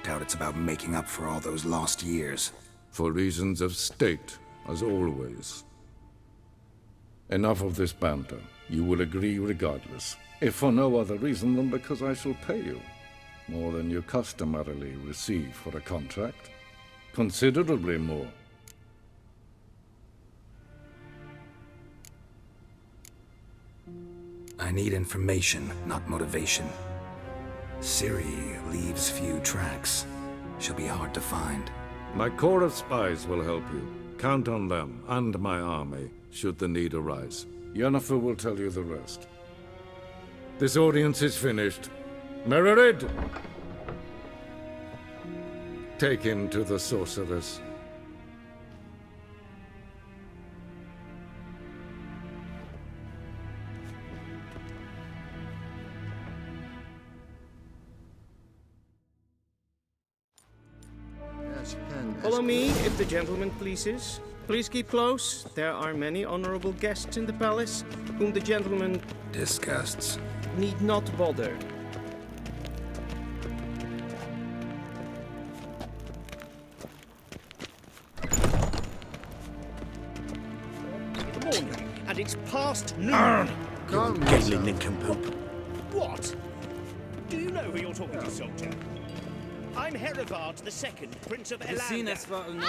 Doubt it's about making up for all those lost years. For reasons of state, as always. Enough of this banter. You will agree regardless. If for no other reason than because I shall pay you. More than you customarily receive for a contract. Considerably more. I need information, not motivation. Ciri leaves few tracks. She'll be hard to find. My corps of spies will help you. Count on them, and my army, should the need arise. Yennefer will tell you the rest. This audience is finished. Mererid! Take him to the sorceress. Follow me, if the gentleman pleases. Please keep close. There are many honorable guests in the palace, whom the gentleman disgusts. Need not bother. Morning, and it's past noon. Galen nincompoop. What? Do you know who you're talking to, soldier? I'm Herivard II, Prince of Elanda. How long am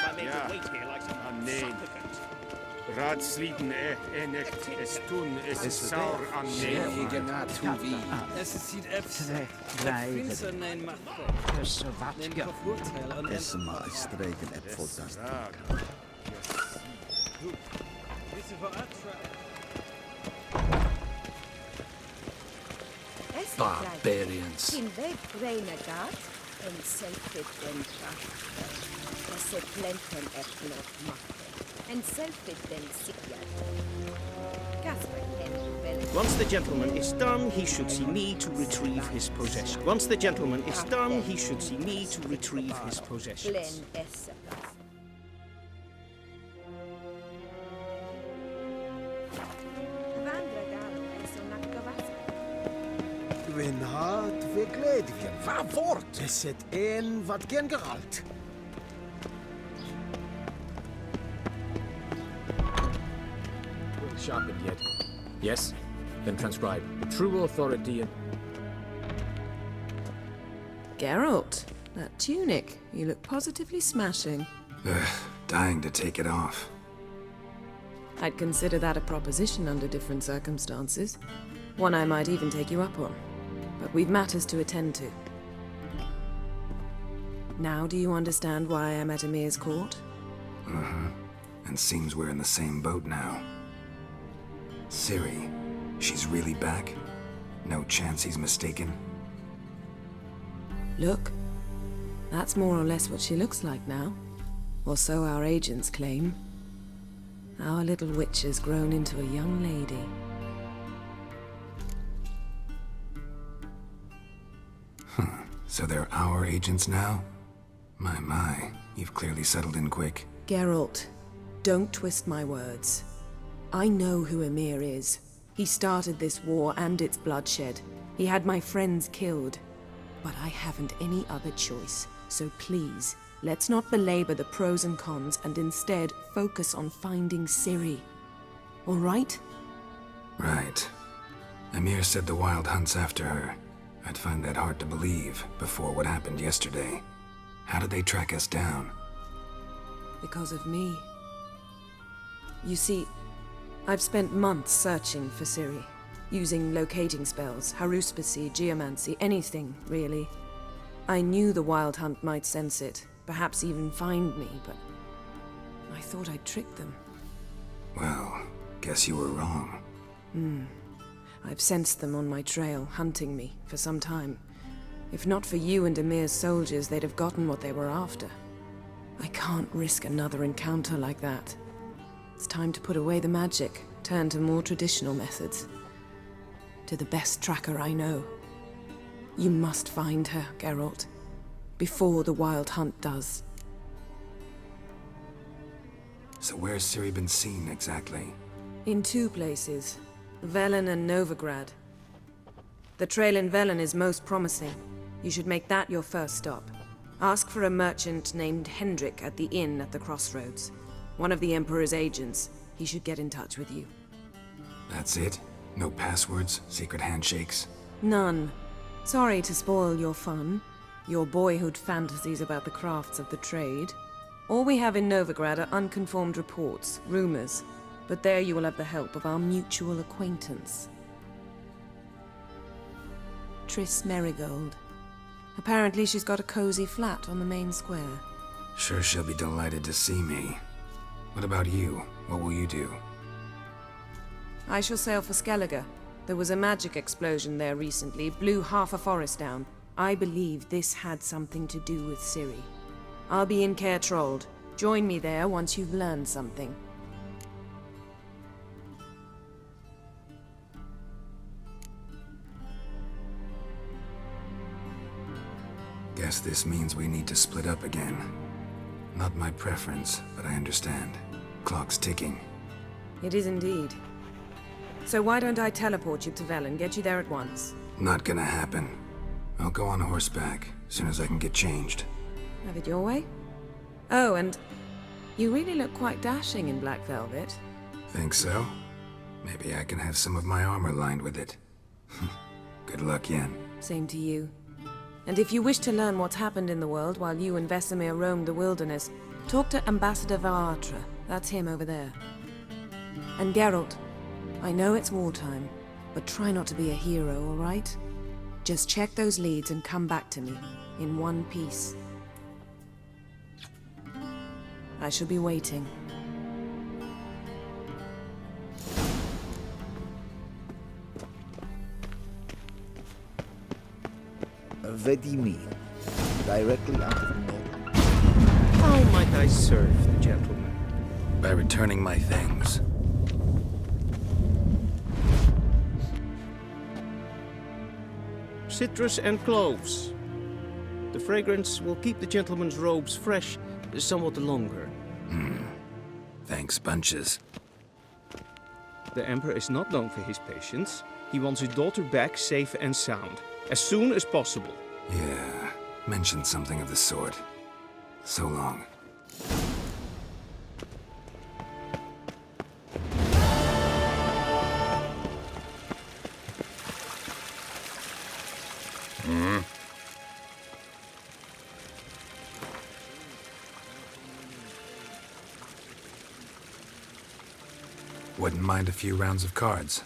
I made to wait here like some supplicant? Raadsliden echt es tun, es ist saur an Es sieht efter. Prinsen nein macht. Es is maar streken ep fantastic. Barbarians. In weg renegat en selfit den kracht. Se plenten epnot machte. En selfit den sikjad. Once the gentleman is done, he should see me to retrieve his possession. Once the gentleman is done, he should see me to retrieve his possessions. Win hart verkledingen. Waar wordt? Is het een wat gen gehaald? Sharpened yet? Yes? Then transcribe. True authority and... Geralt, that tunic. You look positively smashing. Dying to take it off. I'd consider that a proposition under different circumstances. One I might even take you up on. but we've matters to attend to. Now do you understand why I'm at Emir's court? Uh-huh. And seems we're in the same boat now. Ciri, she's really back? No chance he's mistaken? Look, that's more or less what she looks like now. Or so our agents claim. Our little witch has grown into a young lady. So they're our agents now? My, you've clearly settled in quick. Geralt, don't twist my words. I know who Emir is. He started this war and its bloodshed. He had my friends killed. But I haven't any other choice. So please, let's not belabor the pros and cons and instead focus on finding Ciri. All right? Right. Emir said the Wild Hunt's after her. I'd find that hard to believe before what happened yesterday. How did they track us down? Because of me. You see, I've spent months searching for Ciri, using locating spells, haruspicy, geomancy, anything, really. I knew the Wild Hunt might sense it, perhaps even find me, but I thought I'd tricked them. Well, guess you were wrong. I've sensed them on my trail, hunting me, for some time. If not for you and Emir's soldiers, they'd have gotten what they were after. I can't risk another encounter like that. It's time to put away the magic, turn to more traditional methods. To the best tracker I know. You must find her, Geralt. Before the Wild Hunt does. So where's Ciri been seen exactly? In two places. Velen and Novigrad. The trail in Velen is most promising. You should make that your first stop. Ask for a merchant named Hendrik at the inn at the crossroads. One of the Emperor's agents. He should get in touch with you. That's it? No passwords? Secret handshakes? None. Sorry to spoil your fun. Your boyhood fantasies about the crafts of the trade. All we have in Novigrad are unconformed reports, rumors. But there you will have the help of our mutual acquaintance. Triss Merigold. Apparently she's got a cozy flat on the main square. Sure she'll be delighted to see me. What about you? What will you do? I shall sail for Skellige. There was a magic explosion there recently, blew half a forest down. I believe this had something to do with Ciri. I'll be in Caer Trold. Join me there once you've learned something. Guess this means we need to split up again. Not my preference, but I understand. Clock's ticking. It is indeed. So why don't I teleport you to Velen, get you there at once? Not gonna happen. I'll go on horseback, as soon as I can get changed. Have it your way? Oh, and you really look quite dashing in black velvet. Think so? Maybe I can have some of my armor lined with it. Good luck, Yen. Same to you. And if you wish to learn what's happened in the world while you and Vesemir roamed the wilderness, talk to Ambassador Varatra. That's him over there. And Geralt, I know it's wartime, but try not to be a hero, all right? Just check those leads and come back to me, in one piece. I shall be waiting. Vedimir, directly out of nowhere. How might I serve the gentleman? By returning my things. Citrus and cloves. The fragrance will keep the gentleman's robes fresh somewhat longer. Thanks, bunches. The Emperor is not known for his patience. He wants his daughter back safe and sound, as soon as possible. Yeah, mentioned something of the sort. So long. Wouldn't mind a few rounds of cards.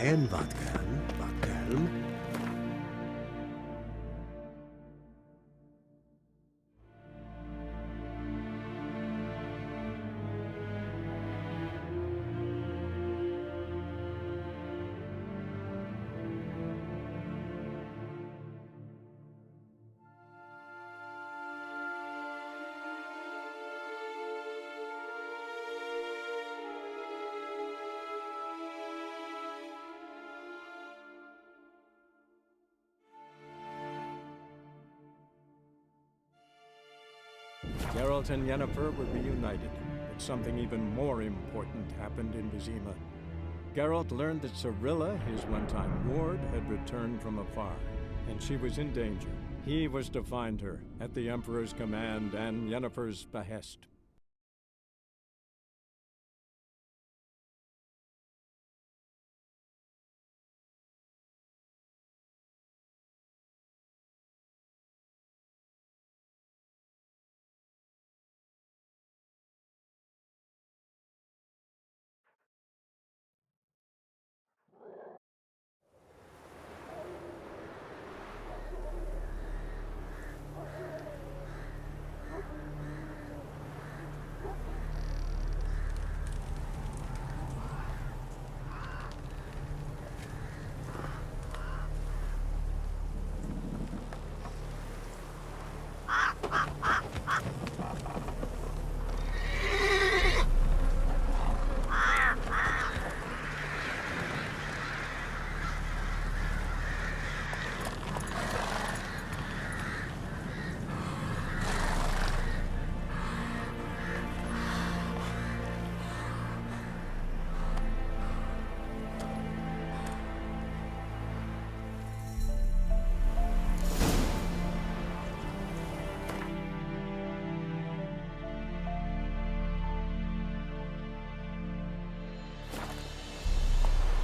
En Vatkelm. Geralt and Yennefer were reunited, but something even more important happened in Vizima. Geralt learned that Cirilla, his one-time ward, had returned from afar, and she was in danger. He was to find her, at the Emperor's command and Yennefer's behest.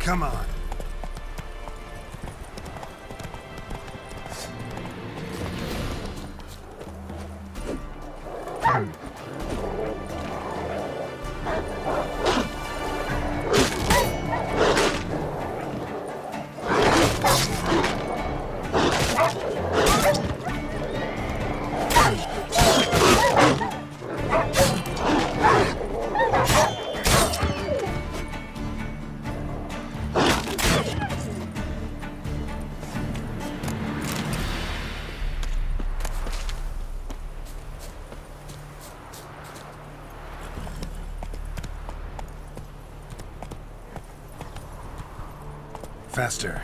Come on. Faster.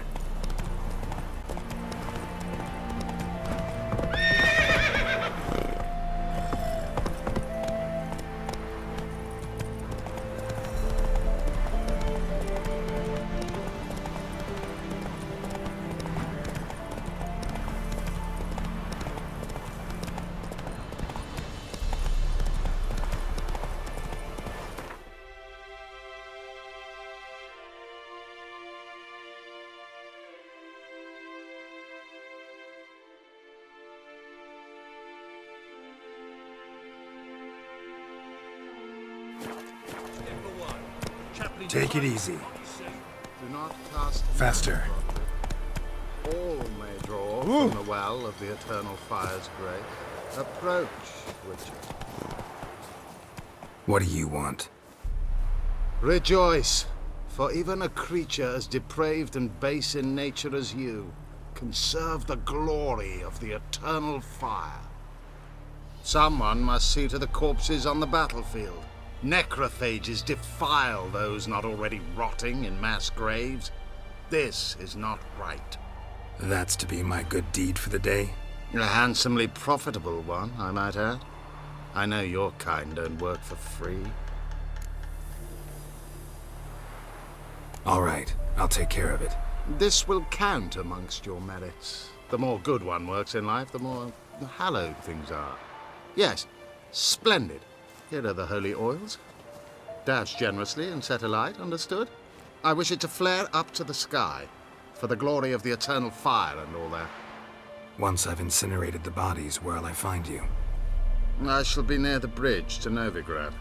Take it easy. Do not cast Faster. all may draw from the well of the eternal fire's grace. Approach, Witcher. What do you want? Rejoice, for even a creature as depraved and base in nature as you can serve the glory of the eternal fire. Someone must see to the corpses on the battlefield. Necrophages defile those not already rotting in mass graves. This is not right. That's to be my good deed for the day? A handsomely profitable one, I might add. I know your kind don't work for free. All right, I'll take care of it. This will count amongst your merits. The more good one works in life, the more hallowed things are. Yes, splendid. Here are the holy oils. Dash generously and set alight, understood? I wish it to flare up to the sky, for the glory of the eternal fire and all that. Once I've incinerated the bodies, where'll I find you? I shall be near the bridge to Novigrad.